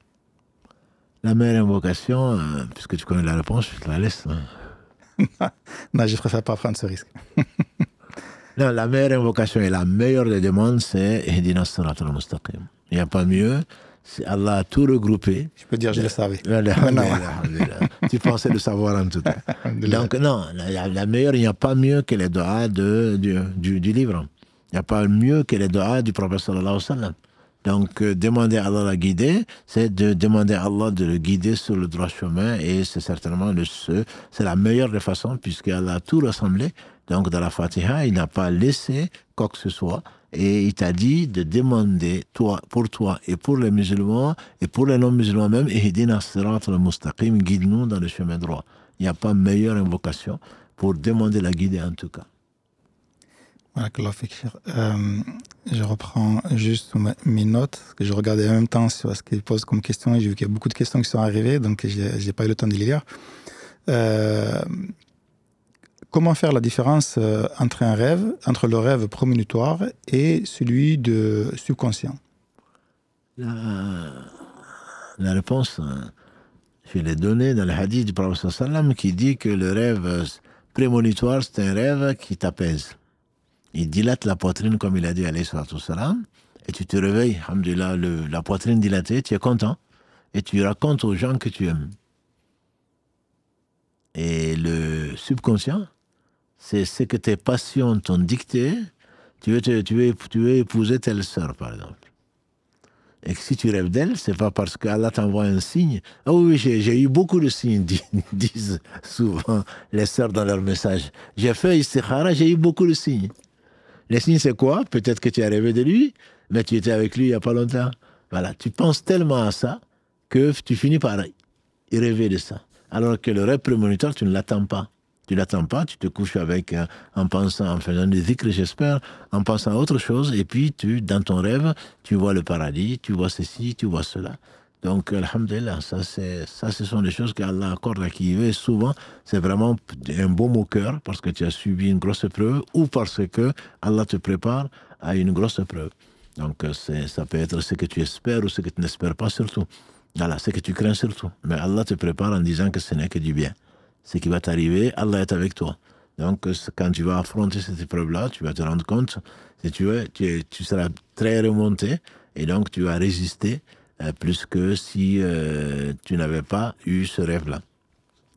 La meilleure invocation, puisque tu connais la réponse, je te la laisse. Non, je préfère pas prendre ce risque. Non, la meilleure invocation et la meilleure des demandes, c'est Ihdina as-sirata al-mustaqim. Il n'y a pas mieux. Allah a tout regroupé. Je peux dire, je le savais. Tu pensais le savoir en tout cas. Donc non, la meilleure, il n'y a pas mieux que les doigts du livre. Il n'y a pas mieux que les doigts du prophète sallallahu alayhi wa sallam. Donc, demander à Allah de la guider, c'est de demander à Allah de le guider sur le droit chemin, et c'est certainement c'est la meilleure des façons, puisqu'Allah a tout rassemblé. Donc, dans la Fatiha, il n'a pas laissé quoi que ce soit, et il t'a dit de demander, pour toi et pour les musulmans, et pour les non-musulmans même, Ihdina as-sirata al-mustaqim, guide-nous dans le chemin droit. Il n'y a pas meilleure invocation pour demander la guider en tout cas. Je reprends juste mes notes, que je regardais en même temps sur ce qu'il pose comme question, et j'ai vu qu'il y a beaucoup de questions qui sont arrivées, donc je n'ai pas eu le temps de les lire. Comment faire la différence entre le rêve prémonitoire et celui de subconscient? La réponse, je l'ai donnée dans le hadith du prophète sallallahu alayhi wa sallam qui dit que le rêve prémonitoire, c'est un rêve qui t'apaise. Il dilate la poitrine, comme il a dit, alayhi salatu wassalam, et tu te réveilles, alhamdulillah, la poitrine dilatée, tu es content, et tu racontes aux gens que tu aimes. Et le subconscient, C'est ce que tes passions t'ont dicté. Tu veux épouser telle sœur, par exemple. Et que si tu rêves d'elle, c'est pas parce qu'Allah t'envoie un signe. Ah oui, j'ai eu beaucoup de signes, disent souvent les sœurs dans leurs messages. J'ai fait istikhara, j'ai eu beaucoup de signes. Les signes, c'est quoi? Peut-être que tu as rêvé de lui, mais tu étais avec lui il n'y a pas longtemps. Voilà, tu penses tellement à ça que tu finis par y rêver de ça. Alors que le rêve prémonitoire, tu ne l'attends pas. Tu ne l'attends pas, tu te couches avec, en pensant, en faisant des dhikr, j'espère, en pensant à autre chose, et puis dans ton rêve, tu vois le paradis, tu vois ceci, tu vois cela. Donc, alhamdulillah, ça, ce sont des choses qu'Allah accorde à qui il veut. Et souvent, c'est vraiment un baume au cœur, parce que tu as subi une grosse épreuve, ou parce que Allah te prépare à une grosse épreuve. Donc, ça peut être ce que tu espères ou ce que tu n'espères pas surtout. Voilà, ce que tu crains surtout. Mais Allah te prépare en disant que ce n'est que du bien. Ce qui va t'arriver, Allah est avec toi. Donc, quand tu vas affronter cette épreuve-là, tu vas te rendre compte, si tu veux, tu seras très remonté, et donc tu vas résister plus que si tu n'avais pas eu ce rêve-là.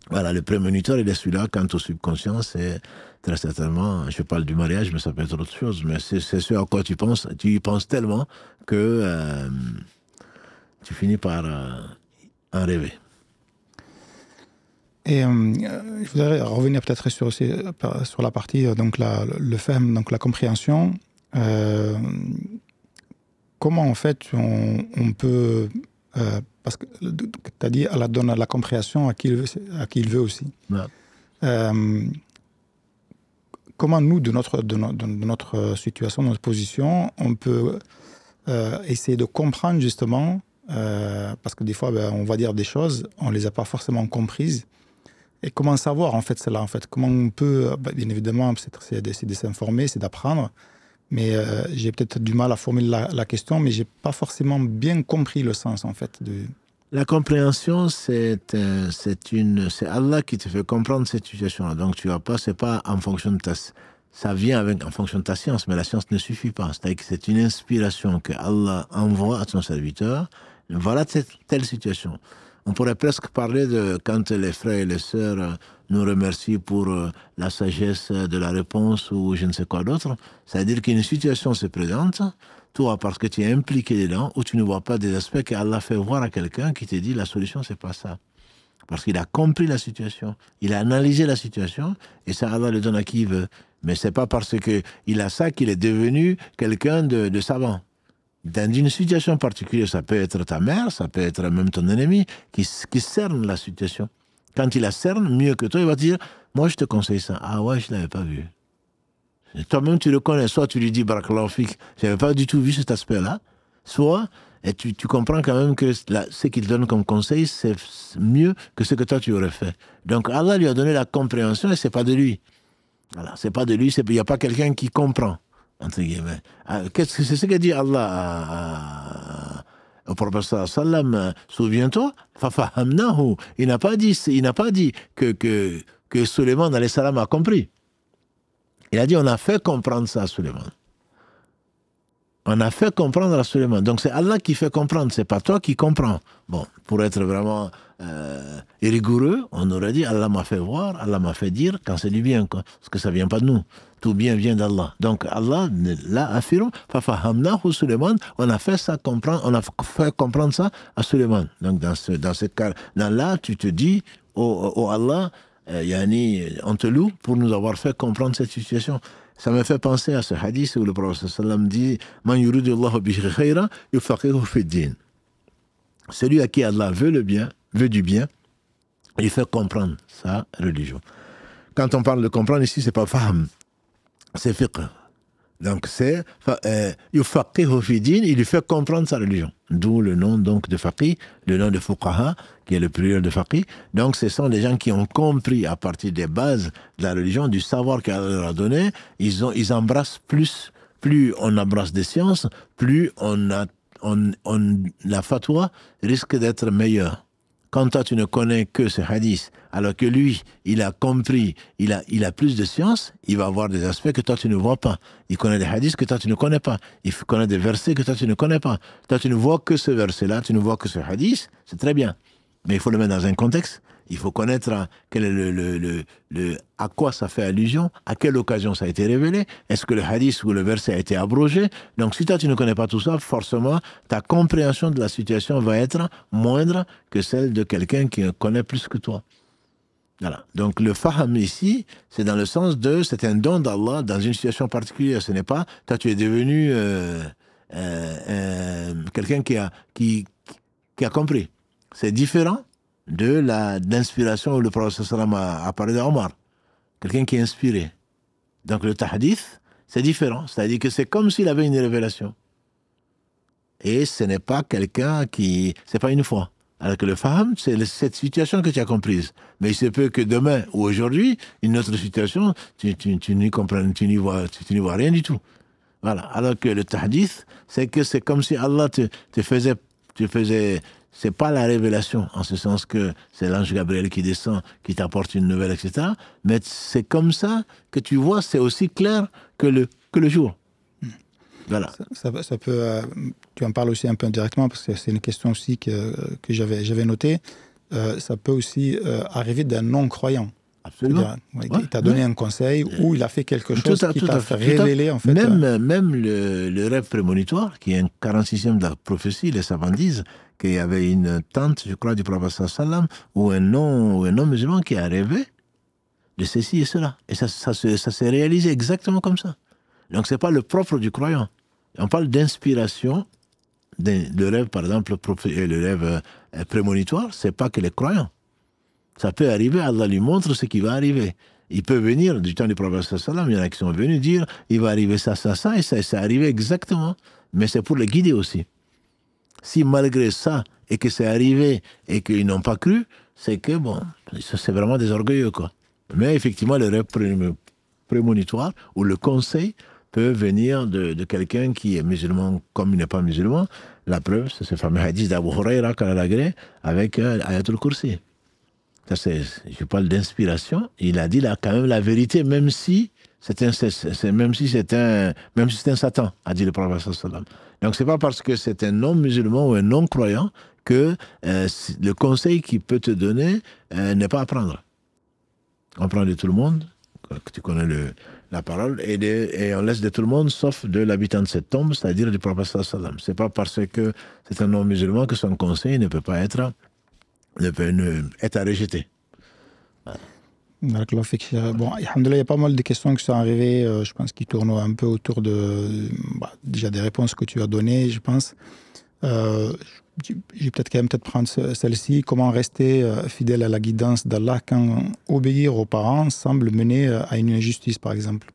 Voilà, le prémonitoire, il est celui-là. Quant au subconscient, c'est très certainement, je parle du mariage, mais ça peut être autre chose, mais c'est ce à quoi tu penses. Tu y penses tellement que tu finis par en rêver. Et je voudrais revenir peut-être sur la partie, donc le fahm, donc la compréhension. Comment en fait on peut... parce que tu as dit Allah donne la compréhension à qui il veut aussi. Ouais. Comment nous, de notre situation, de notre position, on peut essayer de comprendre justement, parce que des fois on va dire des choses, on ne les a pas forcément comprises. Et comment savoir en fait cela en fait? Comment on peut, bien évidemment, c'est de s'informer, c'est d'apprendre, mais j'ai peut-être du mal à formuler la question, mais j'ai pas forcément bien compris le sens en fait de... La compréhension, c'est Allah qui te fait comprendre cette situation-là. Donc tu vas pas, c'est pas en fonction de ça vient en fonction de ta science, mais la science ne suffit pas. C'est-à-dire que c'est une inspiration que Allah envoie à son serviteur. Voilà telle situation. On pourrait presque parler de quand les frères et les sœurs nous remercient pour la sagesse de la réponse ou je ne sais quoi d'autre. C'est-à-dire qu'une situation se présente, toi, parce que tu es impliqué dedans, où tu ne vois pas des aspects qu'Allah fait voir à quelqu'un qui te dit la solution, c'est pas ça. Parce qu'il a compris la situation, il a analysé la situation, et ça, Allah le donne à qui il veut. Mais c'est pas parce qu'il a ça qu'il est devenu quelqu'un de savant. Dans une situation particulière, ça peut être ta mère, ça peut être même ton ennemi qui cerne la situation. Quand il la cerne mieux que toi, il va te dire « Moi, je te conseille ça. » Ah ouais, je ne l'avais pas vu. Toi-même, tu le connais. Soit tu lui dis « Barakallahu fik, je n'avais pas du tout vu cet aspect-là. » Soit et tu comprends quand même que ce qu'il donne comme conseil, c'est mieux que ce que toi, tu aurais fait. Donc, Allah lui a donné la compréhension et ce n'est pas de lui. Voilà, c'est pas de lui, il n'y a pas quelqu'un qui comprend. Entre guillemets. C'est ce que dit Allah au prophète sallam. Souviens-toi, fafahamnahu. Il n'a pas dit que Suleiman alayhi salam a compris. Il a dit on a fait comprendre ça à Suleiman. On a fait comprendre à Suleiman. Donc c'est Allah qui fait comprendre, c'est pas toi qui comprends. Bon, pour être vraiment rigoureux, on aurait dit Allah m'a fait voir, Allah m'a fait dire quand c'est du bien, quoi. Parce que ça vient pas de nous. Tout bien vient d'Allah. Donc Allah là affirme, fafahamnahu Suleiman, on a fait ça comprendre, on a fait comprendre ça à Suleiman. Donc dans ce cas, là tu te dis, oh Allah, on te loue pour nous avoir fait comprendre cette situation. Ça me fait penser à ce hadith où le prophète sallam dit Man yuridullahu bihi khayran yufaqihuhu fid-din. Celui à qui Allah veut le bien, veut du bien, il fait comprendre sa religion. Quand on parle de comprendre ici, c'est pas fahm, c'est fiqh. Donc c'est yufaqihuhu fid-din, il lui fait comprendre sa religion. D'où le nom donc de faqih, le nom de fuqaha, qui est le pluriel de faqih. Donc ce sont des gens qui ont compris à partir des bases de la religion, du savoir qu'Allah leur a donné, ils embrassent plus on embrasse des sciences, plus la fatwa risque d'être meilleure. Quand toi tu ne connais que ce hadith, alors que lui, il a compris, il a plus de science, il va avoir des aspects que toi tu ne vois pas. Il connaît des hadiths que toi tu ne connais pas. Il connaît des versets que toi tu ne connais pas. Toi tu ne vois que ce verset-là, tu ne vois que ce hadith, c'est très bien. Mais il faut le mettre dans un contexte. Il faut connaître quel est à quoi ça fait allusion, à quelle occasion ça a été révélé, est-ce que le hadith ou le verset a été abrogé. Donc si toi tu ne connais pas tout ça, forcément ta compréhension de la situation va être moindre que celle de quelqu'un qui connaît plus que toi. Voilà. Donc le faham ici, c'est dans le sens de, c'est un don d'Allah dans une situation particulière. Ce n'est pas, toi tu es devenu quelqu'un qui a compris. C'est différent de l'inspiration où le prophète sallam a parlé d'Omar. Quelqu'un qui est inspiré. Donc le tahdith, c'est différent. C'est-à-dire que c'est comme s'il avait une révélation. Et ce n'est pas quelqu'un qui... C'est pas une fois. Alors que le faham, c'est cette situation que tu as comprise. Mais il se peut que demain ou aujourd'hui, une autre situation, tu n'y comprends, tu n'y vois rien du tout. Voilà. Alors que le tahdith, c'est que c'est comme si Allah te faisait... C'est pas la révélation, en ce sens que c'est l'ange Gabriel qui descend, qui t'apporte une nouvelle, etc. Mais c'est comme ça que tu vois, c'est aussi clair que le jour. Voilà. Ça peut, tu en parles aussi un peu indirectement, parce que c'est une question aussi que j'avais notée. Ça peut aussi arriver d'un non-croyant. Absolument. Il t'a donné un conseil ou il a fait quelque chose qui t'a fait révéler, en fait. Même le rêve prémonitoire, qui est un 46e de la prophétie, les savants disent qu'il y avait une tante, je crois, du prophète sallam, ou un non-musulman qui a rêvé de ceci et cela. Et ça s'est réalisé exactement comme ça. Donc c'est pas le propre du croyant. On parle d'inspiration, le rêve, par exemple, le rêve prémonitoire, c'est pas que les croyants. Ça peut arriver, Allah lui montre ce qui va arriver. Il peut venir, du temps du prophète sallam, il y en a qui sont venus dire, il va arriver ça, et ça, c'est arrivé exactement. Mais c'est pour les guider aussi. Si malgré ça, et que c'est arrivé, et qu'ils n'ont pas cru, c'est que, bon, c'est vraiment des orgueilleux, quoi. Mais effectivement, le rêve prémonitoire, ou le conseil, peut venir de quelqu'un qui est musulman comme il n'est pas musulman. La preuve, c'est ce fameux hadith d'Abu Huraira, avec Ayatul Kursi. Je parle d'inspiration. Il a dit là quand même la vérité, même si c'est un Satan, a dit le prophète sallam. Donc c'est pas parce que c'est un non-musulman ou un non-croyant que le conseil qu'il peut te donner n'est pas à prendre. On prend de tout le monde, que tu connais la parole, et on laisse de tout le monde, sauf de l'habitant de cette tombe, c'est-à-dire du prophète sallam. C'est pas parce que c'est un non-musulman que son conseil ne peut pas être à rejeter. Bon, alhamdoulilah, il y a pas mal de questions qui sont arrivées, je pense, qui tournent un peu autour de déjà des réponses que tu as données, je pense. Je vais peut-être prendre celle-ci. Comment rester fidèle à la guidance d'Allah quand obéir aux parents semble mener à une injustice, par exemple?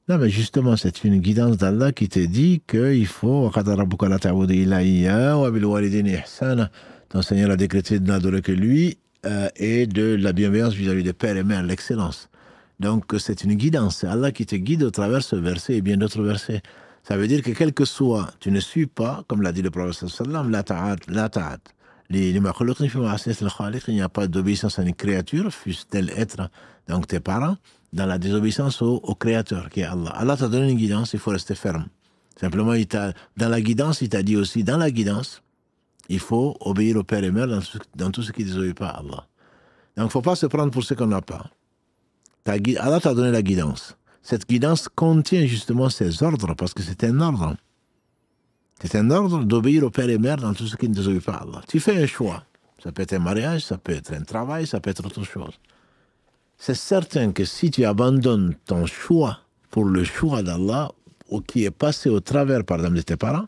Non, mais justement, c'est une guidance d'Allah qui te dit qu'il faut ton Seigneur a décrété de n'adorer que lui et de la bienveillance vis-à-vis des pères et mères, l'excellence. Donc, c'est une guidance. C'est Allah qui te guide au travers de ce verset et bien d'autres versets. Ça veut dire que quel que soit, tu ne suis pas, comme l'a dit le prophète sallam, la ta'at. Il n'y a pas d'obéissance à une créature, fût-elle être, donc tes parents, dans la désobéissance au Créateur, qui est Allah. Allah t'a donné une guidance, il faut rester ferme. Simplement, dans la guidance, il t'a dit aussi, dans la guidance, il faut obéir au père et mère dans tout ce qui ne désobéit pas à Allah. Donc, il ne faut pas se prendre pour ce qu'on n'a pas. Allah t'a donné la guidance. Cette guidance contient justement ces ordres, parce que c'est un ordre. C'est un ordre d'obéir au père et mère dans tout ce qui ne désobéit pas à Allah. Tu fais un choix. Ça peut être un mariage, ça peut être un travail, ça peut être autre chose. C'est certain que si tu abandonnes ton choix pour le choix d'Allah, ou qui est passé au travers, par exemple, de tes parents,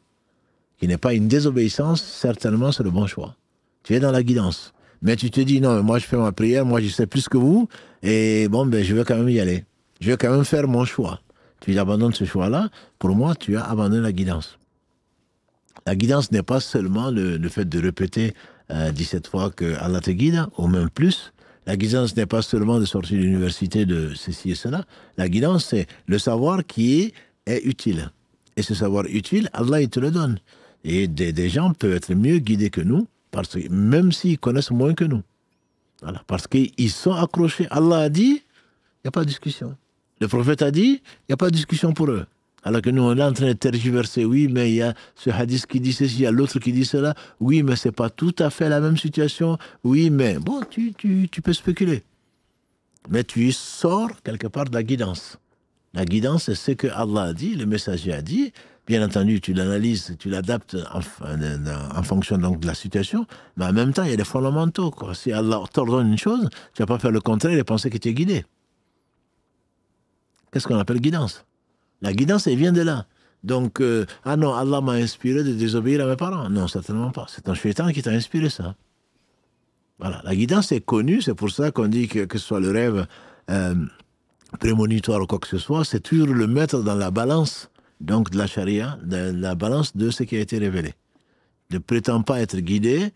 qui n'est pas une désobéissance, certainement c'est le bon choix. Tu es dans la guidance. Mais tu te dis, non, moi je fais ma prière, moi je sais plus que vous, et bon, ben je vais quand même y aller. Je vais quand même faire mon choix. Tu abandonnes ce choix-là, pour moi, tu as abandonné la guidance. La guidance n'est pas seulement le fait de répéter 17 fois que Allah te guide, ou même plus. La guidance n'est pas seulement de sortir de l'université de ceci et cela. La guidance, c'est le savoir qui est utile. Et ce savoir utile, Allah, il te le donne. Et des gens peuvent être mieux guidés que nous, même s'ils connaissent moins que nous. Voilà, parce qu'ils sont accrochés. Allah a dit, il n'y a pas de discussion. Le prophète a dit, il n'y a pas de discussion pour eux. Alors que nous, on est en train de tergiverser. Oui, mais il y a ce hadith qui dit ceci, il y a l'autre qui dit cela. Oui, mais ce n'est pas tout à fait la même situation. Oui, mais bon, tu peux spéculer. Mais tu sors quelque part de la guidance. La guidance, c'est ce que Allah a dit, le messager a dit. Bien entendu, tu l'analyses, tu l'adaptes en fonction donc, de la situation. Mais en même temps, il y a des fondamentaux, quoi. Si Allah t'ordonne une chose, tu ne vas pas faire le contraire et penser que tu es guidé. Qu'est-ce qu'on appelle guidance? La guidance, elle vient de là. Donc, ah non, Allah m'a inspiré de désobéir à mes parents. Non, certainement pas. C'est un shaitan qui t'a inspiré ça. Voilà. La guidance est connue, c'est pour ça qu'on dit que ce soit le rêve prémonitoire ou quoi que ce soit, c'est toujours le mettre dans la balance, donc de la charia, dans la balance de ce qui a été révélé. Ne prétends pas être guidé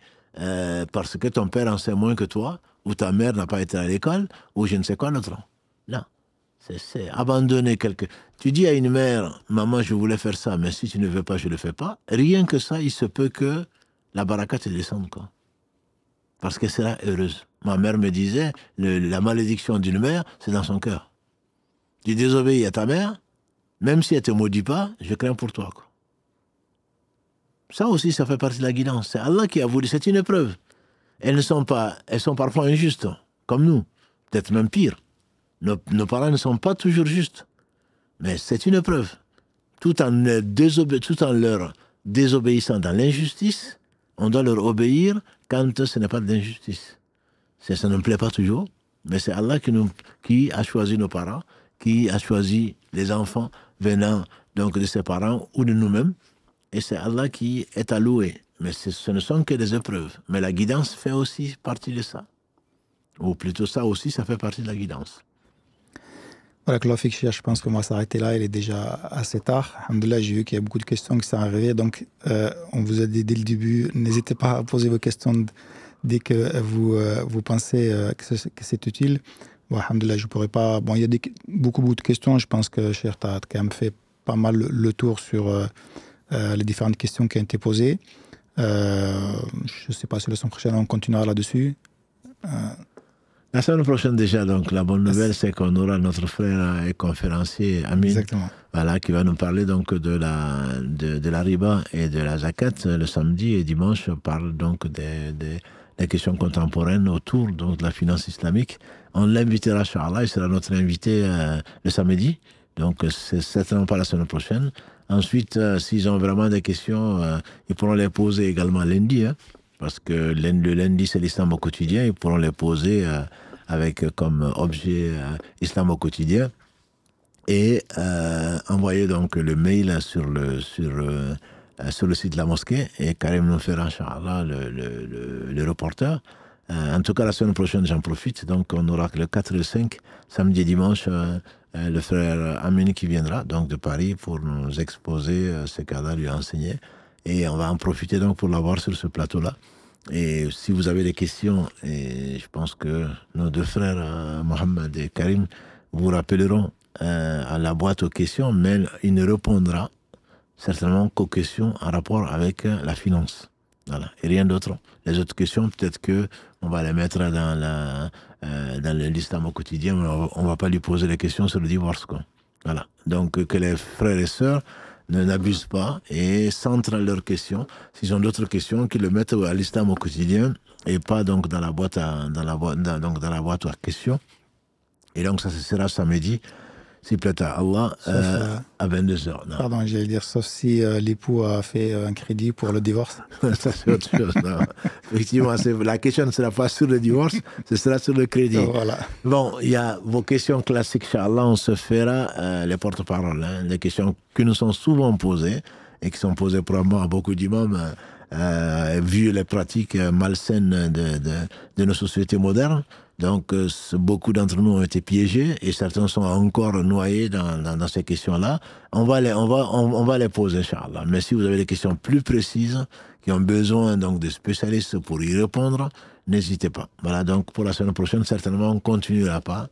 parce que ton père en sait moins que toi, ou ta mère n'a pas été à l'école, ou je ne sais quoi d'autre. Non. C'est abandonner quelque... Tu dis à une mère, maman, je voulais faire ça, mais si tu ne veux pas, je ne le fais pas. Rien que ça, il se peut que la baraka te descende, quoi. Parce qu'elle sera heureuse. Ma mère me disait, la malédiction d'une mère, c'est dans son cœur. Tu désobéis à ta mère, même si elle ne te maudit pas, je crains pour toi, quoi. Ça aussi, ça fait partie de la guidance. C'est Allah qui a voulu, c'est une épreuve. Elles sont parfois injustes, comme nous. Peut-être même pire. Nos parents ne sont pas toujours justes. Mais c'est une épreuve. Tout en leur désobéissant dans l'injustice, on doit leur obéir quand ce n'est pas de l'injustice. Ça ne me plaît pas toujours, mais c'est Allah qui a choisi nos parents, qui a choisi les enfants venant donc de ses parents ou de nous-mêmes. Et c'est Allah qui est à louer. Mais ce ne sont que des épreuves. Mais la guidance fait aussi partie de ça. Ou plutôt ça aussi, ça fait partie de la guidance. Voilà, je pense qu'on va s'arrêter là, il est déjà assez tard. Alhamdoulilah, j'ai vu qu'il y a beaucoup de questions qui sont arrivées, donc on vous a dit dès le début, n'hésitez pas à poser vos questions dès que vous pensez que c'est utile. Bon, alhamdoulilah, je ne pourrais pas... Bon, il y a beaucoup de questions, je pense que Cheikh, tu as quand même fait pas mal le tour sur les différentes questions qui ont été posées. Je ne sais pas si la semaine prochaine on continuera là-dessus. La semaine prochaine déjà, donc la bonne nouvelle, c'est qu'on aura notre frère et conférencier Amin, voilà, qui va nous parler donc de la riba et de la zakat le samedi et dimanche. On parle donc des questions contemporaines autour donc, de la finance islamique. On l'invitera, Inch'Allah, il sera notre invité le samedi, donc c'est certainement pas la semaine prochaine. Ensuite, s'ils ont vraiment des questions, ils pourront les poser également lundi, hein, parce que le lundi, c'est l'islam au quotidien, ils pourront les poser avec comme objet islam au quotidien et envoyer donc le mail sur le site de la mosquée et Karim nous fera, Inch'Allah, le reporter. En tout cas, la semaine prochaine, j'en profite, donc on aura le 4 et le 5, samedi et dimanche, le frère Amin qui viendra donc de Paris pour nous exposer ce qu'Allah lui a enseigné et on va en profiter donc pour l'avoir sur ce plateau-là. Et si vous avez des questions, et je pense que nos deux frères, Mohamed et Karim, vous rappelleront à la boîte aux questions, mais il ne répondra certainement qu'aux questions en rapport avec la finance. Voilà, et rien d'autre. Les autres questions, peut-être qu'on va les mettre dans l'islam au quotidien, mais on ne va pas lui poser les questions sur le divorce, quoi. Voilà. Donc, que les frères et sœurs n'abusent pas et centrent leurs questions. S'ils ont d'autres questions, qu'ils le mettent à l'islam au quotidien et pas donc dans la boîte à questions. Et donc ça sera samedi, s'il plaît à Allah, à 22h. Pardon, j'allais dire, sauf si l'époux a fait un crédit pour le divorce. Ça, c'est autre chose. Non. Effectivement, la question ne sera pas sur le divorce, ce sera sur le crédit. Voilà. Bon, il y a vos questions classiques, Inch'Allah, on se fera les porte-paroles. Hein, les questions qui nous sont souvent posées et qui sont posées probablement à beaucoup d'imams, vu les pratiques malsaines de nos sociétés modernes. Donc, beaucoup d'entre nous ont été piégés et certains sont encore noyés dans ces questions-là. On va les poser, Inch'Allah. Mais si vous avez des questions plus précises, qui ont besoin donc de spécialistes pour y répondre, n'hésitez pas. Voilà, donc pour la semaine prochaine, certainement, on ne continuera pas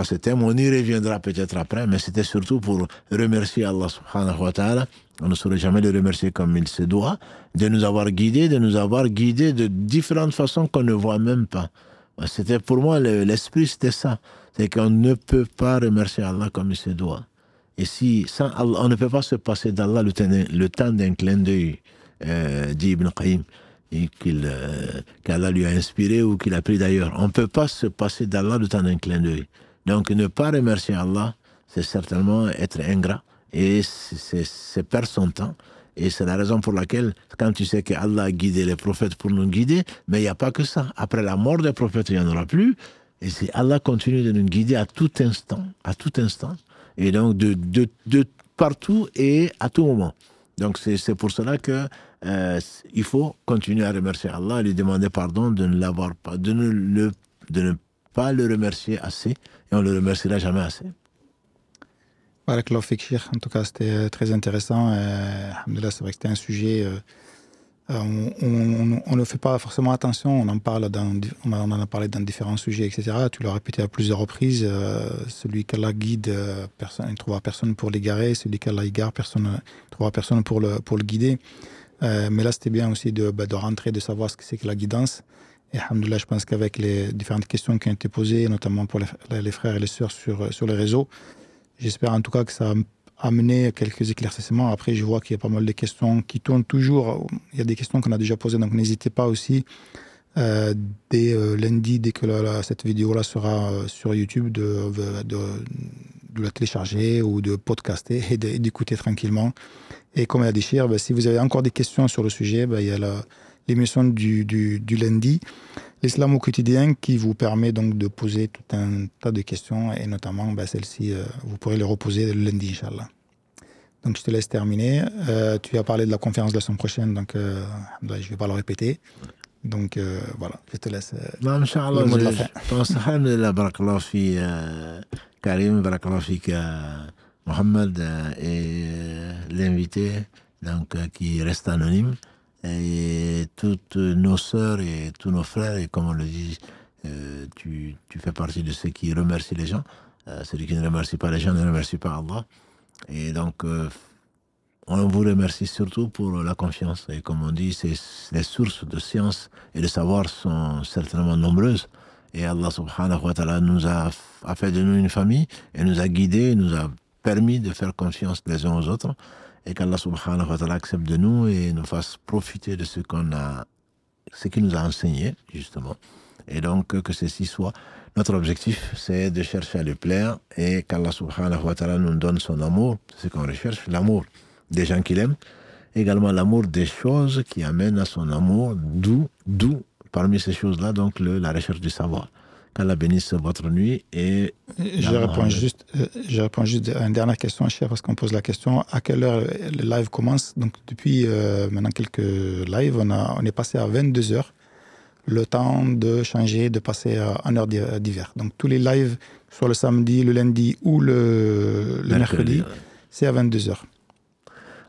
ce thème. On y reviendra peut-être après, mais c'était surtout pour remercier Allah subhanahu wa ta'ala. On ne saurait jamais le remercier comme il se doit, de nous avoir guidés de différentes façons qu'on ne voit même pas. C'était pour moi, l'esprit, c'était ça. C'est qu'on ne peut pas remercier Allah comme il se doit. Et si, sans Allah, on ne peut pas se passer d'Allah le temps d'un clin d'œil, dit Ibn Qayyim, et qu'Allah lui a inspiré ou qu'il a pris d'ailleurs. On ne peut pas se passer d'Allah le temps d'un clin d'œil. Donc ne pas remercier Allah, c'est certainement être ingrat et c'est perdre son temps. Et c'est la raison pour laquelle, quand tu sais qu'Allah a guidé les prophètes pour nous guider, mais il n'y a pas que ça. Après la mort des prophètes, il n'y en aura plus. Et Allah continue de nous guider à tout instant. Et donc de partout et à tout moment. Donc c'est pour cela que il faut continuer à remercier Allah et lui demander pardon de ne pas le remercier assez. Et on ne le remerciera jamais assez. Barakallahu fik, Cheikh. En tout cas, c'était très intéressant. Alhamdoulilah, c'est vrai que c'était un sujet. On ne fait pas forcément attention. On en en a parlé dans différents sujets, etc. Tu l'as répété à plusieurs reprises. Celui qu'Allah guide, personne ne trouvera personne pour l'égarer. Celui qu'Allah égare, personne ne trouvera personne pour le guider. Mais là, c'était bien aussi de rentrer, de savoir ce que c'est que la guidance. Et alhamdoulilah, je pense qu'avec les différentes questions qui ont été posées, notamment pour les frères et les sœurs sur les réseaux, j'espère en tout cas que ça a amené quelques éclaircissements. Après, je vois qu'il y a pas mal de questions qui tournent toujours. Il y a des questions qu'on a déjà posées, donc n'hésitez pas aussi, dès lundi, dès que cette vidéo-là sera sur YouTube, de la télécharger ou de podcaster et d'écouter tranquillement. Et comme il y a des chers, si vous avez encore des questions sur le sujet, il y a l'émission du lundi, l'Islam au quotidien, qui vous permet donc de poser tout un tas de questions, et notamment celle-ci, vous pourrez les reposer le lundi, Inch'Allah. Donc je te laisse terminer. Tu as parlé de la conférence de la semaine prochaine, donc je ne vais pas le répéter. Donc voilà, je te laisse Inch'Allah, le mot de la fin. Je pense, alhamdulillah, barakallahu fi Karim, barakallahu fi Mohamed et l'invité, donc qui reste anonyme. Et toutes nos sœurs et tous nos frères, et comme on le dit, tu fais partie de ceux qui remercient les gens. Celui qui ne remercie pas les gens ne remercie pas Allah. Et donc, on vous remercie surtout pour la confiance. Et comme on dit, les sources de science et de savoir sont certainement nombreuses. Et Allah subhanahu wa ta'ala nous a fait de nous une famille et nous a guidés, nous a permis de faire confiance les uns aux autres. Et qu'Allah subhanahu wa ta'ala accepte de nous et nous fasse profiter de ce qu'il nous a enseigné, justement. Et donc, que ceci soit notre objectif, c'est de chercher à le plaire et qu'Allah subhanahu wa ta'ala nous donne son amour, c'est ce qu'on recherche, l'amour des gens qu'il aime, également l'amour des choses qui amènent à son amour, d'où parmi ces choses-là, donc la recherche du savoir. Qu'Allah bénisse votre nuit. Et je réponds juste à une dernière question, cher, parce qu'on pose la question à quelle heure le live commence. Donc depuis maintenant quelques lives, on est passé à 22h, le temps de changer, de passer en heure d'hiver. Donc tous les lives, soit le samedi, le lundi ou le mercredi, c'est à 22h.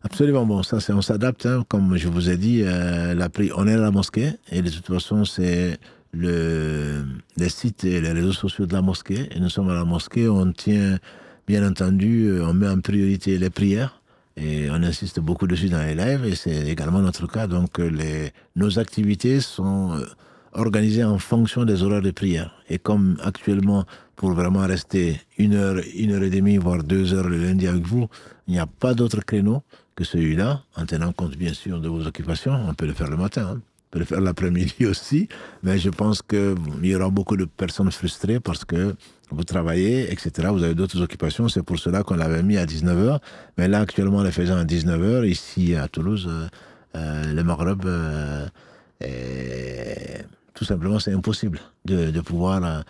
Absolument, bon, ça on s'adapte, hein, comme je vous ai dit, on est à la mosquée, et de toute façon c'est les sites et les réseaux sociaux de la mosquée, et nous sommes à la mosquée, on tient, bien entendu, on met en priorité les prières, et on insiste beaucoup dessus dans les lives, et c'est également notre cas, donc nos activités sont organisées en fonction des horaires de prière, et comme actuellement, pour vraiment rester 1h et demie, voire 2h le lundi avec vous, il n'y a pas d'autre créneau que celui-là, en tenant compte bien sûr de vos occupations. On peut le faire le matin, hein. On peut le faire l'après-midi aussi, mais je pense qu'il y aura beaucoup de personnes frustrées parce que vous travaillez, etc. Vous avez d'autres occupations, c'est pour cela qu'on l'avait mis à 19h, mais là actuellement on le faisant à 19h, ici à Toulouse, le Maghreb, tout simplement c'est impossible de pouvoir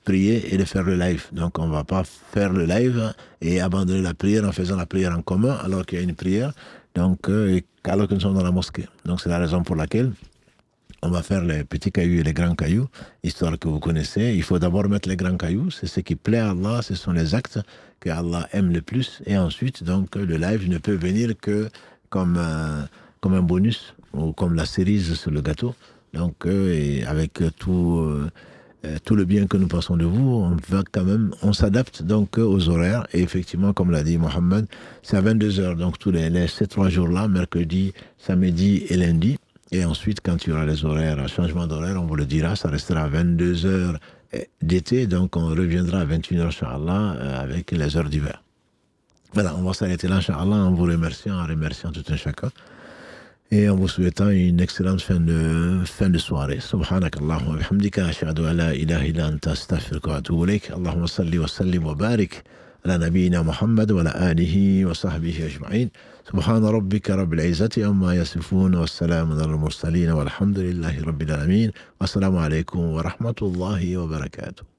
prier et de faire le live. Donc on ne va pas faire le live et abandonner la prière en faisant la prière en commun alors qu'il y a une prière, donc alors que nous sommes dans la mosquée. Donc c'est la raison pour laquelle on va faire les petits cailloux et les grands cailloux, histoire que vous connaissez. Il faut d'abord mettre les grands cailloux, c'est ce qui plaît à Allah, ce sont les actes que Allah aime le plus, et ensuite donc le live ne peut venir que comme un bonus ou comme la cerise sur le gâteau. Donc, et avec tout le bien que nous pensons de vous, on s'adapte donc aux horaires. Et effectivement, comme l'a dit Mohamed, c'est à 22h. Donc, ces 3 jours-là, mercredi, samedi et lundi. Et ensuite, quand il y aura les horaires, changement d'horaire, on vous le dira, ça restera à 22h d'été. Donc, on reviendra à 21h, Inch'Allah, avec les heures d'hiver. Voilà, on va s'arrêter là, Inch'Allah, en vous remerciant tout un chacun. Et en vous souhaitant une excellente fin de soirée. Subhanakallahumma wa bihamdika, ashhadu an la ilaha illa anta, astaghfiruka wa atubu ilayk. Allahumma salli wa sallim wa barik ala nabiyyina Muhammad wa ala alihi wa sahbihi ajma'in. Subhana rabbika rabbil izzati amma yasifun, wa salamun ala al-mursalin, walhamdulillahi rabbil alamin. Wassalamu alaykum wa rahmatullahi wa barakatuh.